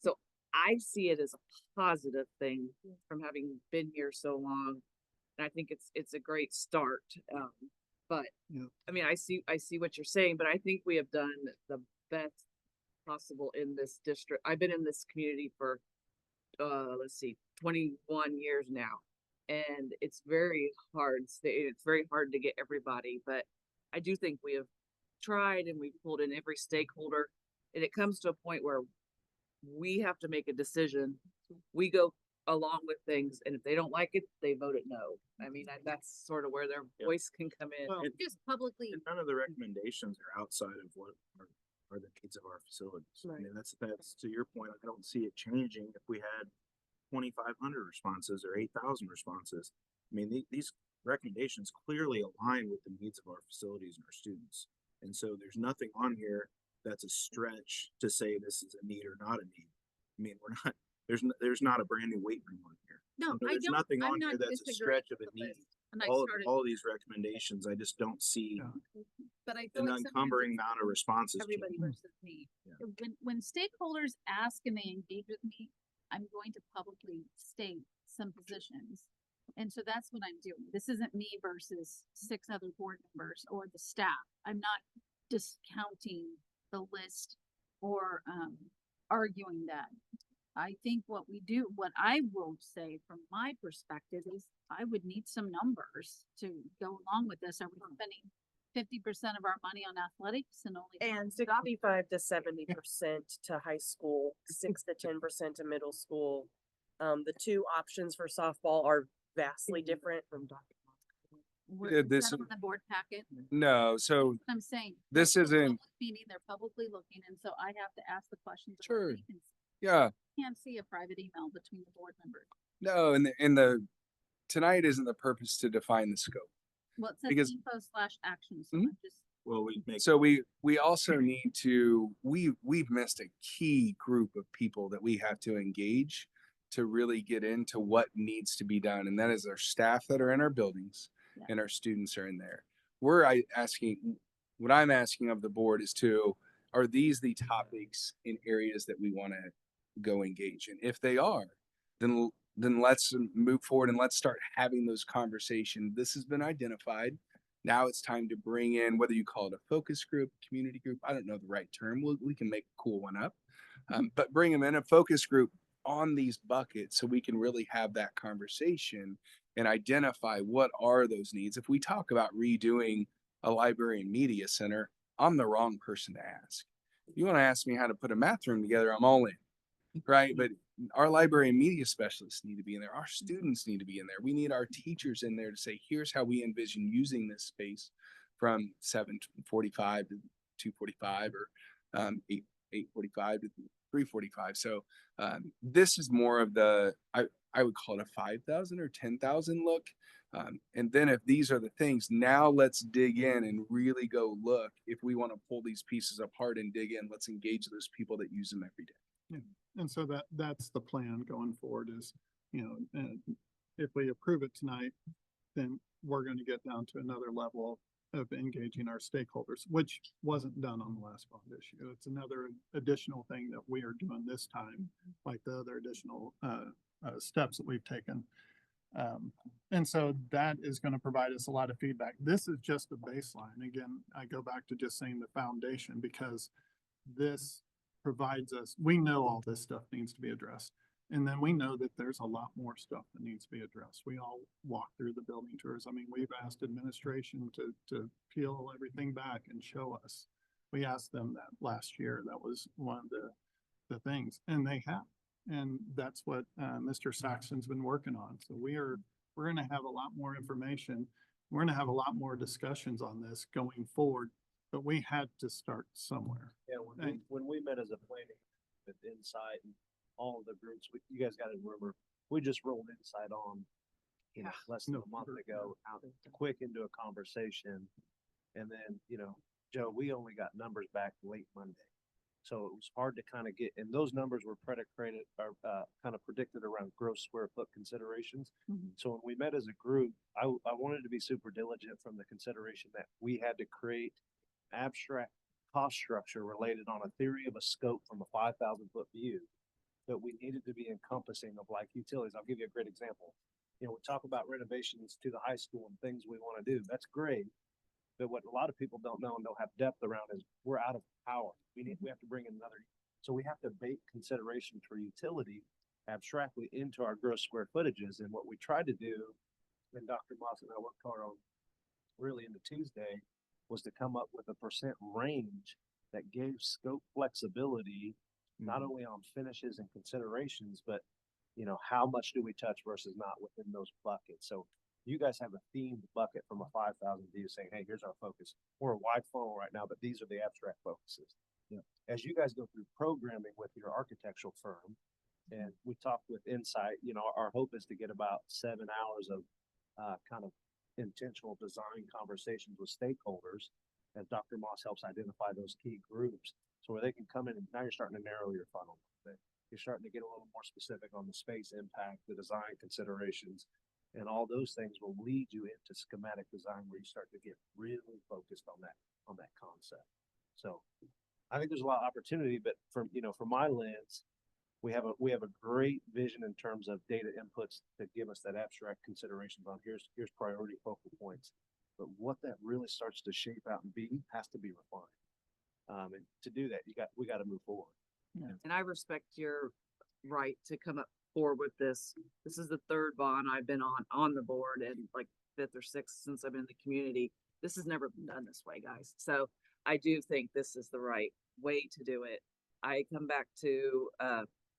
So I see it as a positive thing from having been here so long. And I think it's a great start. But I mean, I see what you're saying, but I think we have done the best possible in this district. I've been in this community for, let's see, 21 years now. And it's very hard. It's very hard to get everybody, but I do think we have tried and we've pulled in every stakeholder, and it comes to a point where we have to make a decision. We go along with things, and if they don't like it, they vote it no. I mean, that's sort of where their voice can come in. Well, Just publicly. And none of the recommendations are outside of what are the needs of our facilities. I mean, that's to your point. I don't see it changing if we had 2,500 responses or 8,000 responses. I mean, these recommendations clearly align with the needs of our facilities and our students. And so there's nothing on here that's a stretch to say this is a need or not a need. I mean, we're not, there's not a brand new weight room on here. No, There's nothing on here that's a stretch of a need. All of these recommendations, I just don't see But I feel an like sometimes encumbering it's amount of responses. everybody versus me. When stakeholders ask and they engage with me, I'm going to publicly state some positions. And so that's what I'm doing. This isn't me versus 6 other board members or the staff. I'm not discounting the list or arguing that. I think what I will say from my perspective is I would need some numbers to go along with this. Are we spending 50% of our money on athletics and only And 65 to 70% to high school, 6 to 10% to middle school. The two options for softball are vastly different from This on the board packet? no, so I'm saying. this they're isn't. public Meaning they're publicly looking, and so I have to ask the questions. Sure. You Yeah. can't see a private email between the board members. No, and the tonight isn't the purpose to define the scope. Well, it says Because- info/action, so I'm just. Well, we also need to we've missed a key group of people that we have to engage to really get into what needs to be done, and that is our staff that are in our buildings and our students are in there. What I'm asking of the board is are these the topics in areas that we want to go engage in? If they are, then let's move forward and let's start having those conversations. This has been identified. Now it's time to bring in, whether you call it a focus group, community group, I don't know the right term. We can make a cool one up, but bring them in a focus group on these buckets so we can really have that conversation and identify what are those needs. If we talk about redoing a library and media center, I'm the wrong person to ask. If you want to ask me how to put a math room together, I'm all in, right? But our library and media specialists need to be in there. Our students need to be in there. We need our teachers in there to say, here's how we envision using this space from 7:45 to 2:45 or 8:45 to 3:45. So this is more of I would call it a 5,000 or 10,000 look. And then if these are the things, now let's dig in and really go look. If we want to pull these pieces apart and dig in, let's engage those people that use them every day. Yeah. And so that's the plan going forward is, if we approve it tonight, then we're going to get down to another level of engaging our stakeholders, which wasn't done on the last bond issue. It's another additional thing that we are doing this time, like the other additional steps that we've taken. And so that is going to provide us a lot of feedback. This is just a baseline. Again, I go back to just saying the foundation, because this provides us, we know all this stuff needs to be addressed. And then we know that there's a lot more stuff that needs to be addressed. We all walk through the building tours. I mean, we've asked administration to peel everything back and show us. We asked them that last year. That was one of the things, and they have. And that's what Mr. Saxon's been working on. So we're going to have a lot more information. We're going to have a lot more discussions on this going forward, but we had to start somewhere. Yeah, when we met as a planning with Insight and all of the groups, you guys got to remember, we just rolled Insight on, less than a month ago, out quick into a conversation. And then, Joe, we only got numbers back late Monday. So it was hard to kind of get, and those numbers were predicated or kind of predicted around gross square foot considerations. So when we met as a group, I wanted to be super diligent from the consideration that we had to create abstract cost structure related on a theory of a scope from a 5,000 foot view, that we needed to be encompassing of like utilities. I'll give you a great example. You know, we talk about renovations to the high school and things we want to do. That's great. But what a lot of people don't know and don't have depth around is we're out of power. We have to bring in another. So we have to bake consideration for utility abstractly into our gross square footages. And what we tried to do, and Dr. Moss and I worked hard on really into Tuesday, was to come up with a percent range that gave scope flexibility, not only on finishes and considerations, but you know, how much do we touch versus not within those buckets. So you guys have a themed bucket from a 5,000 view saying, hey, here's our focus. We're a wide funnel right now, but these are the abstract focuses. Yeah. As you guys go through programming with your architectural firm, and we talked with Insight, you know, our hope is to get about 7 hours of kind of intentional design conversations with stakeholders as Dr. Moss helps identify those key groups. So where they can come in and now you're starting to narrow your funnel. You're starting to get a little more specific on the space impact, the design considerations, and all those things will lead you into schematic design where you start to get really focused on that concept. So I think there's a lot of opportunity, but from my lens, we have a great vision in terms of data inputs that give us that abstract considerations on here's priority focal points. But what that really starts to shape out and be has to be refined. And to do that, we got to move forward. Yeah. And I respect your right to come up forward with this. This is the third bond I've been on the board, and like fifth or sixth since I've been in the community. This has never been done this way, guys. So I do think this is the right way to do it. I come back to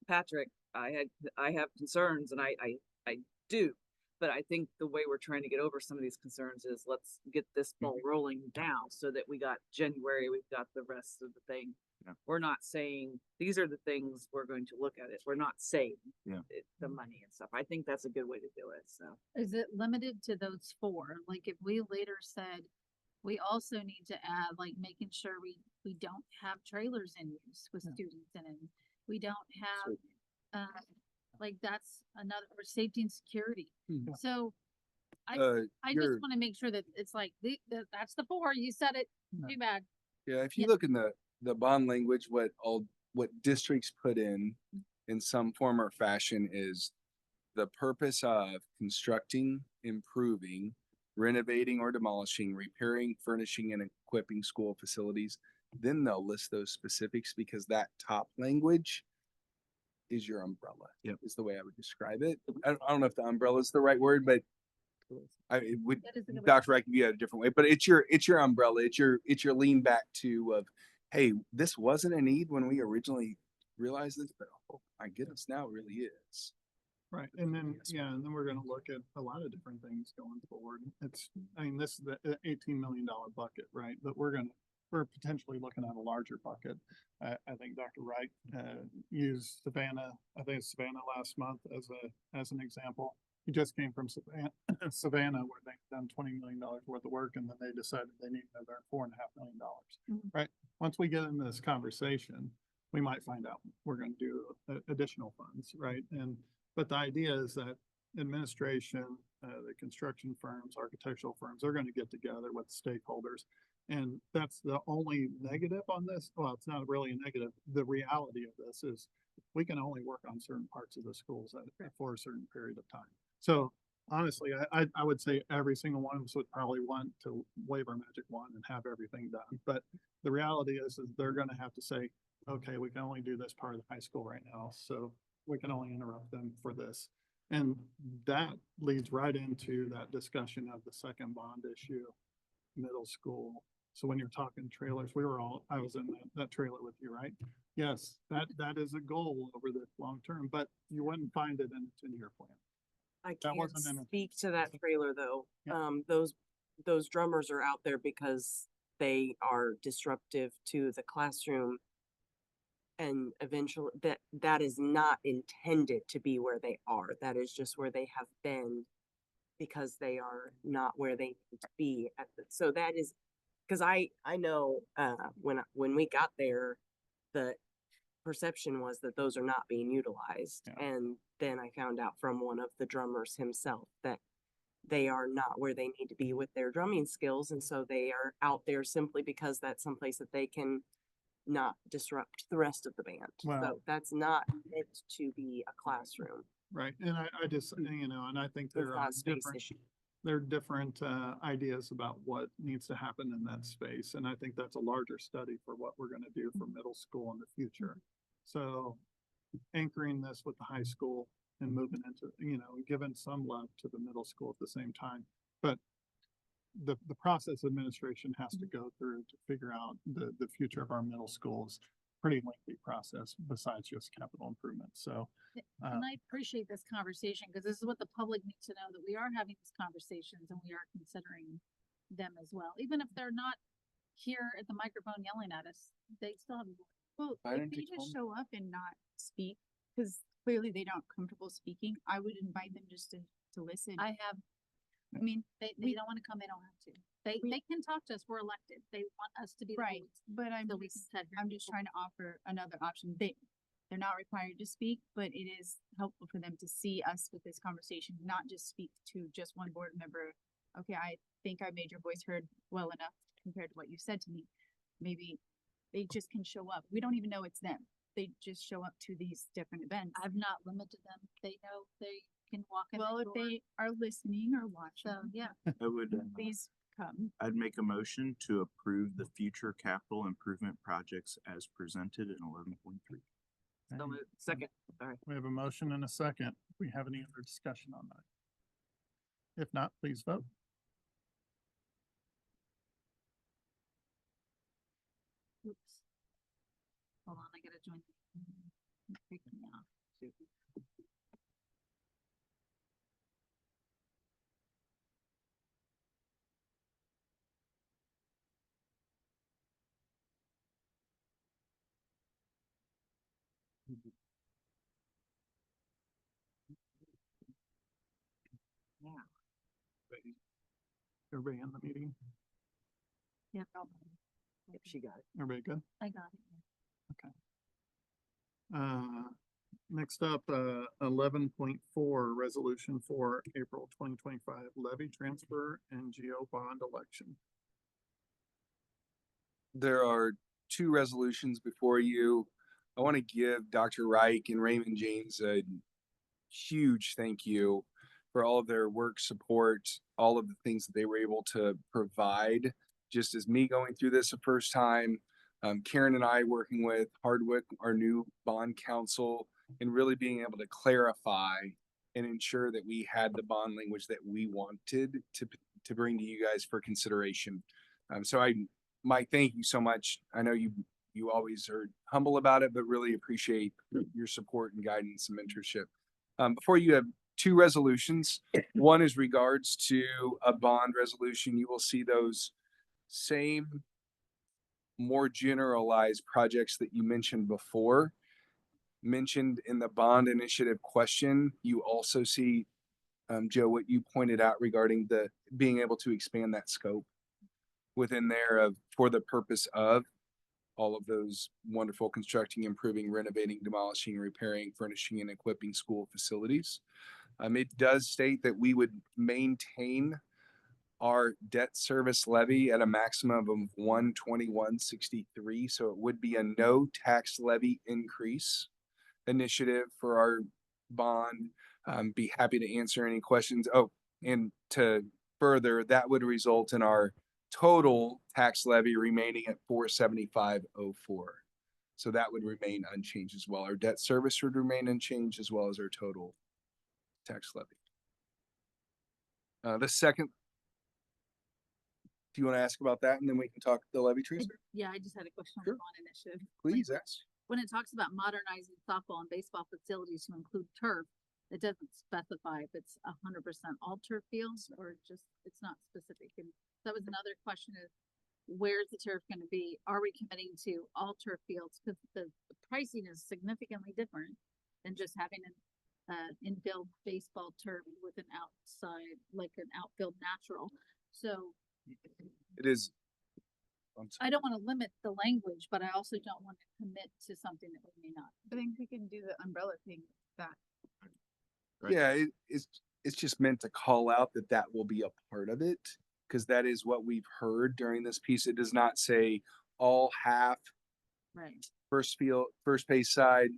Patrick. I have concerns, and I do, but I think the way we're trying to get over some of these concerns is let's get this ball rolling now, so that we got January, we've got the rest of the thing. Yeah. We're not saying these are the things we're going to look at it. We're not saying the money and stuff. I think that's a good way to do it. So is it limited to those four? Like if we later said we also need to add like making sure we don't have trailers in use with students in it. We don't have like that's another for safety and security. So I just want to make sure that it's like that's the four. You said it. Too bad. Yeah, if you look in the bond language, what districts put in some form or fashion is the purpose of constructing, improving, renovating or demolishing, repairing, furnishing, and equipping school facilities. Then they'll list those specifics, because that top language is your umbrella. Yeah, is the way I would describe it. I don't know if the umbrella is the right word, but it would, Dr. Wright, you had a different way, but it's your umbrella. It's your lean back to of, hey, this wasn't a need when we originally realized this, but oh my goodness, now it really is. Right. And then, and then we're going to look at a lot of different things going forward. This is the $18 million bucket, right? But we're potentially looking at a larger bucket. I think Dr. Wright used Savannah. I think it's Savannah last month as an example. He just came from Savannah, where they've done $20 million worth of work, and then they decided they need another $4.5 million. Right. Once we get into this conversation, we might find out we're going to do additional funds, right? But the idea is that administration, the construction firms, architectural firms, they're going to get together with stakeholders. And that's the only negative on this. Well, it's not really a negative. The reality of this is we can only work on certain parts of the schools for a certain period of time. So honestly, I would say every single one of us would probably want to wave our magic wand and have everything done. But the reality is they're going to have to say, okay, we can only do this part of the high school right now. So we can only interrupt them for this. And that leads right into that discussion of the second bond issue, middle school. So when you're talking trailers, I was in that trailer with you, right? Yes, that is a goal over the long term, but you wouldn't find it in a 10-year plan. I can't speak to that trailer though. Yeah. Those drummers are out there because they are disruptive to the classroom. And eventually that is not intended to be where they are. That is just where they have been, because they are not where they need to be so that is because I know when we got there, the perception was that those are not being utilized. Yeah. And then I found out from one of the drummers himself that they are not where they need to be with their drumming skills. And so they are out there simply because that's someplace that they can not disrupt the rest of the band. Wow. So that's not meant to be a classroom. Right, and I just, you know, and I think It's there not are a space different, issue. there are different ideas about what needs to happen in that space, and I think that's a larger study for what we're gonna do for middle school in the future. So anchoring this with the high school and moving into, you know, giving some love to the middle school at the same time. But the process administration has to go through to figure out the future of our middle schools. Pretty lengthy process besides just capital improvements, so. And I appreciate this conversation because this is what the public needs to know, that we are having these conversations and we are considering them as well. Even if they're not here at the microphone yelling at us, they still have a voice. Well, if they just show up and not speak, because clearly they don't comfortable speaking, I would invite them just to listen. I mean, They we don't want to come, they don't have to. They can talk to us, we're elected. They want us to be the Right, voice. but I'm So we can just, set I'm just trying to offer another option. They're not required to speak, but it is helpful for them to see us with this conversation, not just speak to just one board member. Okay, I think I made your voice heard well enough compared to what you said to me. Maybe they just can show up. We don't even know it's them. They just show up to these different events. I've not limited them. They know they can walk in. Well, the if door. they are listening or watching, So, yeah. I would, please come. I'd make a motion to approve the future capital improvement projects as presented in 11.3. So moved. Second, sorry. We have a motion and a second. Do we have any other discussion on that? If not, please vote. Oops. Hold on, I gotta join. It's freaking me off. Yeah. Everybody in the meeting? Yep. If she got it. Everybody good? I got it. Next up, 11.4, resolution for April 2025 levy transfer and GO bond election. There are two resolutions before you. I want to give Dr. Reich and Raymond James a huge thank you for all of their work, support, all of the things that they were able to provide. Just as me going through this the first time, Karen and I working with Hardwick, our new bond counsel, and really being able to clarify and ensure that we had the bond language that we wanted to bring to you guys for consideration. Mike, thank you so much. I know you always are humble about it, but really appreciate your support and guidance and mentorship. Before you have two resolutions. One is regards to a bond resolution. You will see those same more generalized projects that you mentioned before. Mentioned in the bond initiative question, you also see, Joe, what you pointed out regarding the being able to expand that scope within there of for the purpose of all of those wonderful constructing, improving, renovating, demolishing, repairing, furnishing, and equipping school facilities. It does state that we would maintain our debt service levy at a maximum of 121.63. So it would be a no tax levy increase initiative for our bond. Be happy to answer any questions. Oh, and to further, that would result in our total tax levy remaining at 475.04. So that would remain unchanged as well. Our debt service would remain unchanged as well as our total tax levy. The second, do you want to ask about that and then we can talk the levy transfer? Yeah, I just had a question on the bond initiative. Please ask. When it talks about modernizing softball and baseball facilities to include turf, it doesn't specify if it's 100% all turf fields or just, it's not specific. And that was another question is, where's the turf going to be? Are we committing to all turf fields? Because the pricing is significantly different than just having an infield baseball turf with an outside, like an outfield natural. So It is I don't want to limit the language, but I also don't want to commit to something that we may not. I think we can do the umbrella thing that. Yeah, it's just meant to call out that that will be a part of it, because that is what we've heard during this piece. It does not say all half, Right. first base side,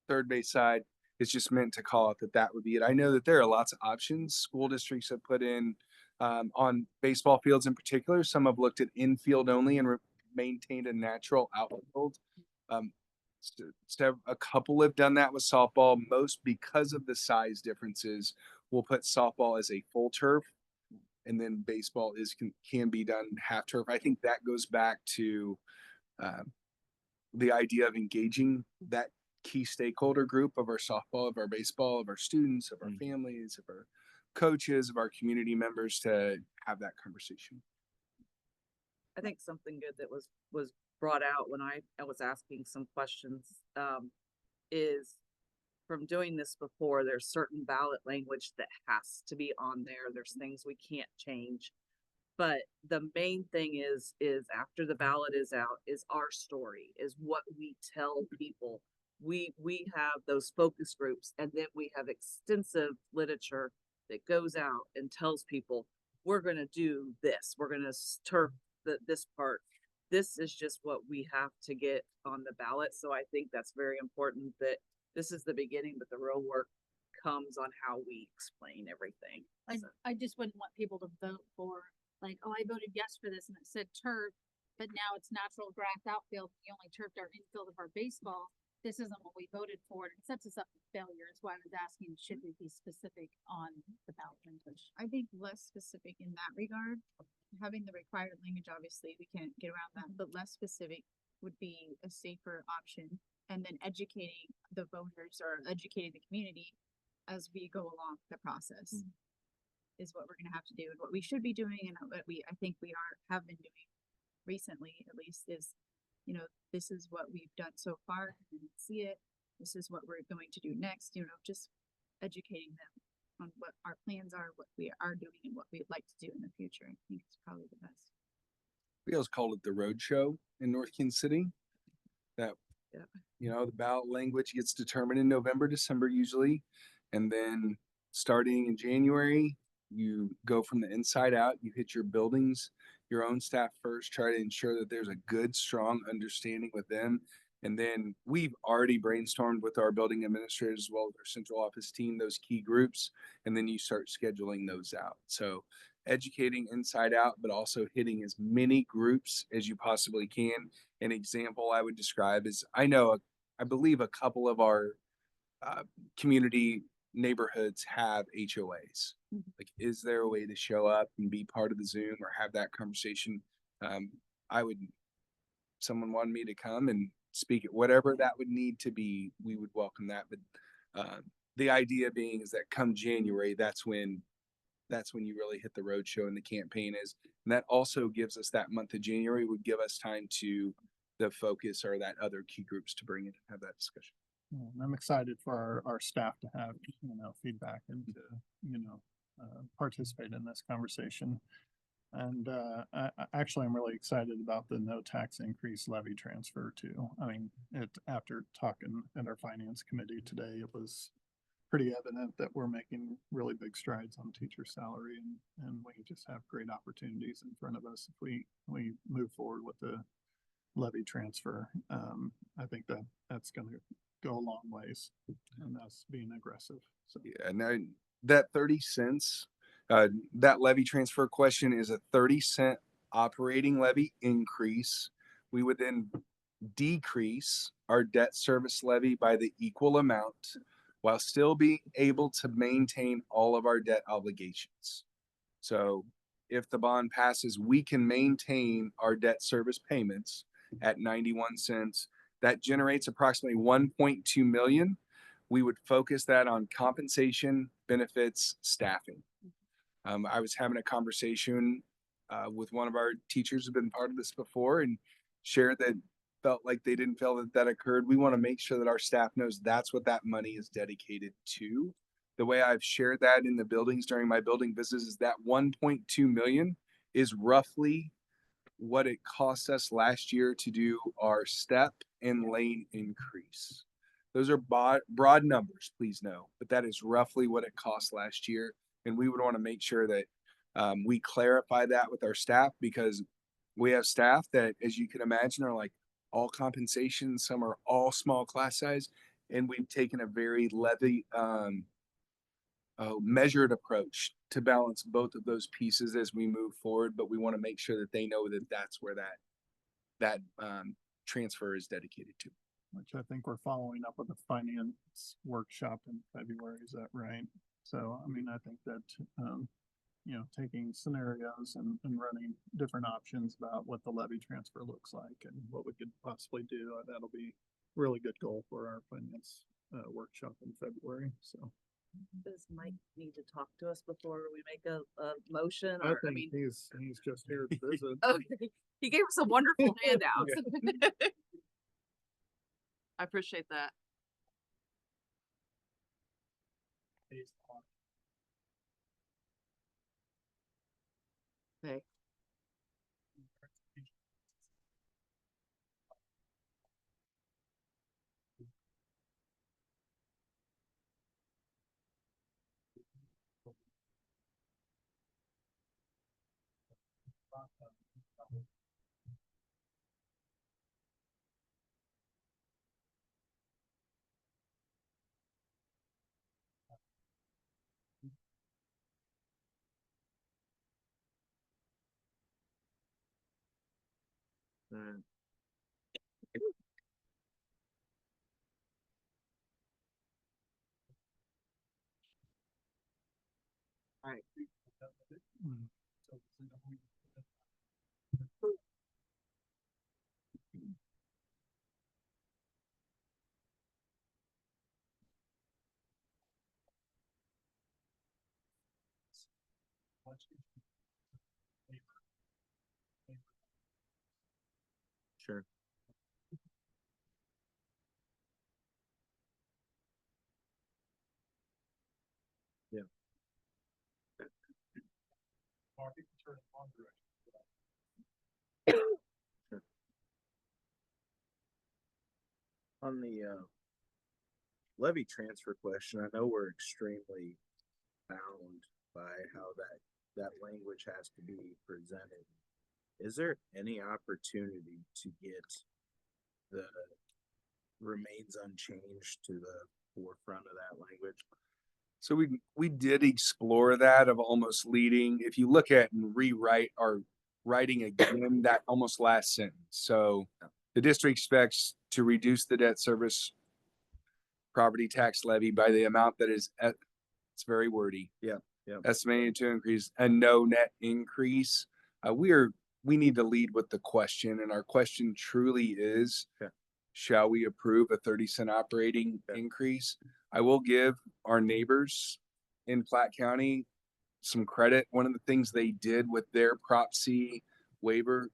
third base side. It's just meant to call out that that would be it. I know that there are lots of options school districts have put in on baseball fields in particular. Some have looked at infield only and maintained a natural outfield. A couple have done that with softball. Most, because of the size differences, will put softball as a full turf, and then baseball can be done half turf. I think that goes back to the idea of engaging that key stakeholder group of our softball, of our baseball, of our students, of our families, of our coaches, of our community members to have that conversation. I think something good that was brought out when I was asking some questions is, from doing this before, there's certain ballot language that has to be on there. There's things we can't change. But the main thing is after the ballot is out, is our story, is what we tell people. We have those focus groups, and then we have extensive literature that goes out and tells people, we're going to do this. We're going to turf this part. This is just what we have to get on the ballot. So I think that's very important, that this is the beginning, but the real work comes on how we explain everything. I just wouldn't want people to vote for, like, oh, I voted yes for this and it said turf, but now it's natural grass outfield. We only turfed our infield of our baseball. This isn't what we voted for. And it sets us up for failure. Is why I was asking, should we be specific on the ballot language? I think less specific in that regard. Having the required language, obviously, we can't get around that, but less specific would be a safer option. And then educating the voters or educating the community as we go along the process is what we're going to have to do. And what we should be doing, and what I think we have been doing recently, at least, is, this is what we've done so far, and see it. This is what we're going to do next. Just educating them on what our plans are, what we are doing, and what we'd like to do in the future. I think it's probably the best. We always called it the road show in North Kansas City. That, the ballot language gets determined in November, December usually. And then starting in January, you go from the inside out, you hit your buildings, your own staff first, try to ensure that there's a good, strong understanding with them. And then we've already brainstormed with our building administrators as well as our central office team, those key groups, and then you start scheduling those out. So educating inside out, but also hitting as many groups as you possibly can. An example I would describe is, I believe a couple of our community neighborhoods have HOAs. Like, is there a way to show up and be part of the Zoom or have that conversation? Someone wanted me to come and speak at whatever that would need to be, we would welcome that. But the idea being is that come January, that's when you really hit the road show and the campaign is. And that also gives us, that month of January would give us time to the focus or that other key groups to bring in and have that discussion. I'm excited for our staff to have, feedback and to, participate in this conversation. And I'm really excited about the no tax increase levy transfer too. I mean, after talking at our finance committee today, it was pretty evident that we're making really big strides on teacher salary, and we just have great opportunities in front of us if we move forward with the levy transfer. I think that's going to go a long ways, and that's being aggressive. So yeah, and that 30 cents, that levy transfer question is a 30-cent operating levy increase. We would then decrease our debt service levy by the equal amount while still being able to maintain all of our debt obligations. So if the bond passes, we can maintain our debt service payments at 91 cents. That generates approximately 1.2 million. We would focus that on compensation, benefits, staffing. I was having a conversation with one of our teachers who've been part of this before and shared that felt like they didn't feel that occurred. We want to make sure that our staff knows that's what that money is dedicated to. The way I've shared that in the buildings during my building visits is that 1.2 million is roughly what it cost us last year to do our step and lane increase. Those are broad numbers, please know, but that is roughly what it cost last year. And we would want to make sure that we clarify that with our staff, because we have staff that, as you can imagine, are like all compensation. Some are all small class size. And we've taken a very measured approach to balance both of those pieces as we move forward. But we want to make sure that they know that that's where that transfer is dedicated to. Which I think we're following up with a finance workshop in February. Is that right? So, I mean, I think that, taking scenarios and running different options about what the levy transfer looks like and what we could possibly do, that'll be really good goal for our finance workshop in February. So. Does Mike need to talk to us before we make a motion? I Or, think mean, he's just here to visit. okay, he gave us some wonderful handouts. I appreciate that. Okay. All right. Sure. Yeah. Sure. On the levy transfer question, I know we're extremely bound by how that language has to be presented. Is there any opportunity to get the remains unchanged to the forefront of that language? So we did explore that of almost leading, if you look at and rewrite our writing again, that almost last sentence. So the district expects to reduce the debt service property tax levy by the amount that is it's very wordy. Yeah. Yeah. Estimated to increase a no net increase. We need to lead with the question, and our question truly is, shall we approve a 30-cent operating increase? I will give our neighbors in Platte County some credit. One of the things they did with their Prop C waiver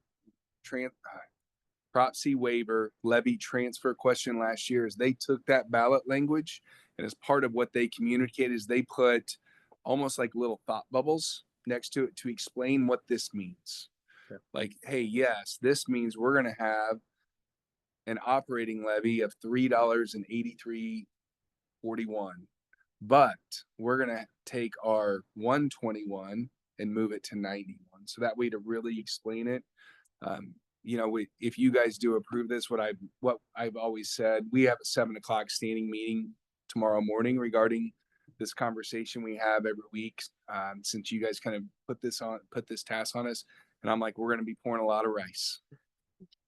levy transfer question last year is they took that ballot language, and as part of what they communicated is they put almost like little thought bubbles next to it to explain what this means. Like, hey, yes, this means we're going to have an operating levy of $3.8341, but we're going to take our 121 and move it to 91. So that way to really explain it. If you guys do approve this, what I've always said, we have a 7:00 standing meeting tomorrow morning regarding this conversation we have every week. Since you guys kind of put this task on us, and I'm like, we're going to be pouring a lot of rice.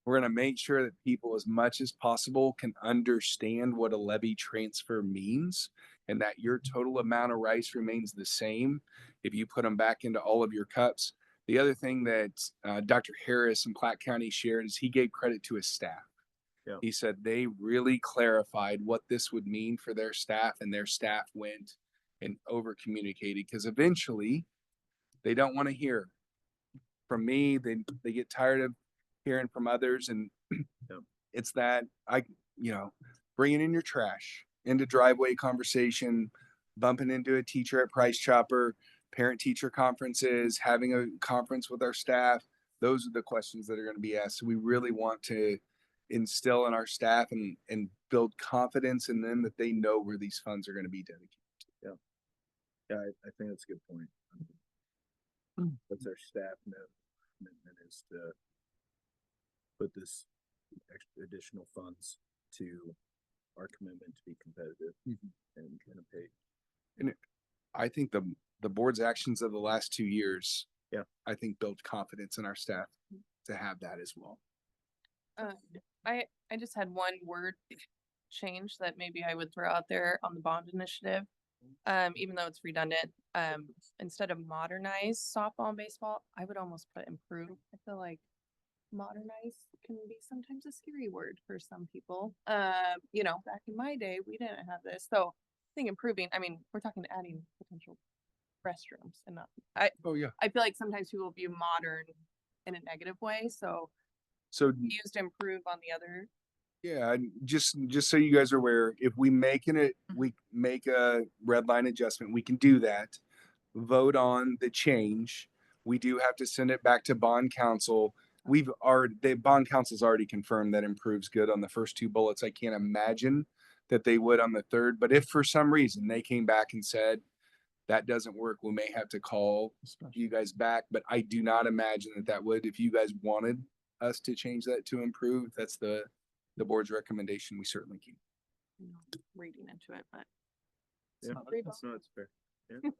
We're going to make sure that people, as much as possible, can understand what a levy transfer means, and that your total amount of rice remains the same if you put them back into all of your cups. The other thing that Dr. Harris in Platte County shared is he gave credit to his staff. Yeah. He said they really clarified what this would mean for their staff, and their staff went and over communicated, because eventually they don't want to hear from me. They get tired of hearing from others, and it's that bringing in your trash into driveway conversation, bumping into a teacher at Price Chopper, parent teacher conferences, having a conference with our staff. Those are the questions that are going to be asked. So we really want to instill in our staff and build confidence in them that they know where these funds are going to be dedicated. Yeah, I think that's a good point. What's our staff know commitment is to put this extra additional funds to our commitment to be competitive and kind of pay. And I think the board's actions of the last 2 years, I think built confidence in our staff to have that as well. I just had one word change that maybe I would throw out there on the bond initiative. Even though it's redundant, instead of modernize softball and baseball, I would almost put improve. I feel like modernize can be sometimes a scary word for some people. You know, back in my day, we didn't have this. So I think improving, I mean, we're talking adding potential restrooms and not, I feel like sometimes people view modern in a negative way. So we used improve on the other. Yeah, and just so you guys are aware, if we make a red line adjustment, we can do that. Vote on the change. We do have to send it back to bond council. The bond council's already confirmed that improves good on the first 2 bullets. I can't imagine that they would on the third, but if for some reason they came back and said that doesn't work, we may have to call you guys back, but I do not imagine that would. If you guys wanted us to change that to improve, that's the board's recommendation. We certainly can. Reading into it, but That's fair. Yeah.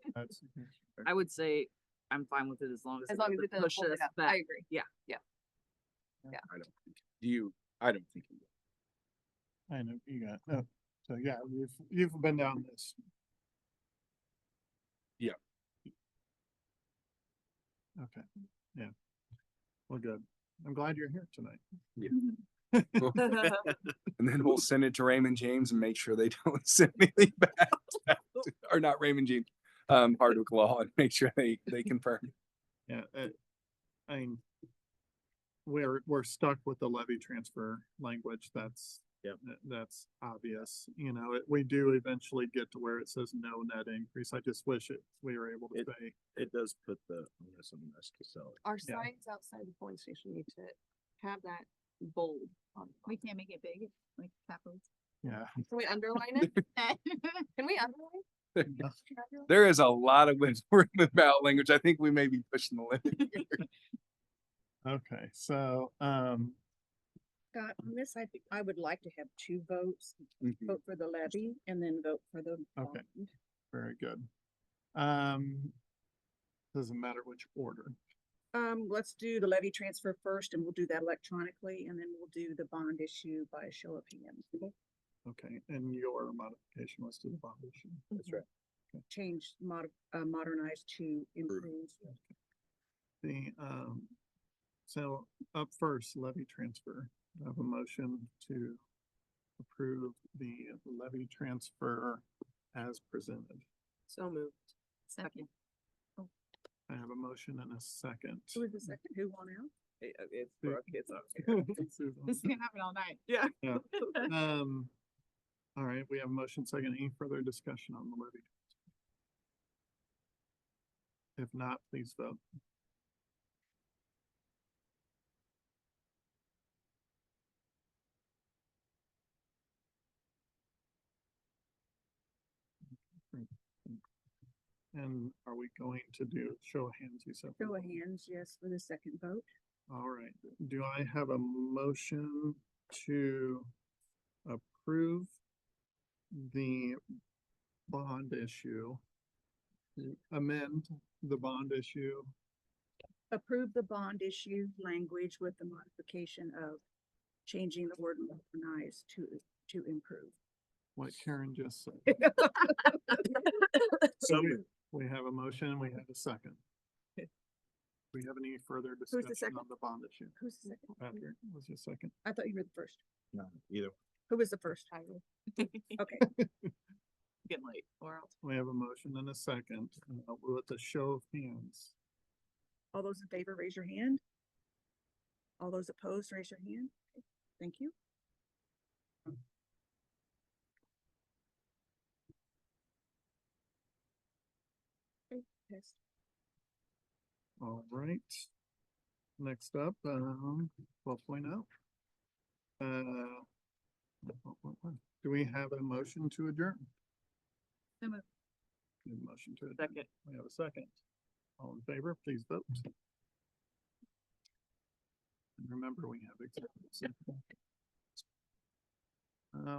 I would say I'm fine with it as long as it doesn't it doesn't push hold it us up. back. I agree. Yeah. I don't think you will. I know you got, no. So yeah, you've been down this. Yeah. Okay, yeah. Well, good. I'm glad you're here tonight. Yeah. And then we'll send it to Raymond James and make sure they don't send anything back. Or not Raymond James, Hardwick Law, and make sure they confirm. Yeah, I mean, we're stuck with the levy transfer language. That's obvious. You know, we do eventually get to where it says no net increase. I just wish we were able to say. It does put the onus on us to sell it. Our signs outside the polling station need to have that bold. We can't make it big, like capitals. Yeah. Can we underline it? Can we underline? There is a lot of word in the ballot language. I think we may be pushing the limit here. Okay, so Scott, on this, I think I would like to have 2 votes, Mhm. vote for the levy and then vote for the Okay. bond. very good. Doesn't matter which order. Let's do the levy transfer first and we'll do that electronically and then we'll do the bond issue by a show of hands. Okay, and your modification was to the bond issue. That's right. Change modernize to improve. The so up first, levy transfer. I have a motion to approve the levy transfer as presented. So moved. Second. I have a motion and a second. Who was the second? Who won out? It's Brooke, Brooke. Susan. This is gonna happen all night. Yeah. Yeah. All right, we have a motion second. Any further discussion on the levy? If not, please vote. And are we going to do show of hands? You said. Show of hands, yes, for the second vote. All right. Do I have a motion to approve the bond issue? Amend the bond issue. Approve the bond issue language with the modification of changing the word modernize to improve. What Karen just said. So we have a motion, we have a second. We have any further the discussion second? on the bond issue? Who's the second? Patrick was your second. I thought you were the first. No, either. Who was the first? Okay. Getting late. Or We have a motion and a second. With a show of hands. All those in favor, raise your hand. All those opposed, raise your hand. Okay, thank you. Okay, yes. All right. Next up, 12.0. 12.1. Do we have a motion to adjourn? So moved. Need a motion to adjourn. Second. We have a second. All in favor, please vote. And remember, we have executive session.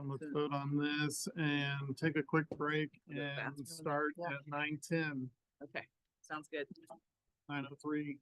Let's vote on this and take a quick break Go to the and bathroom. start Yeah. at 9:10. Okay, sounds good. 9:03.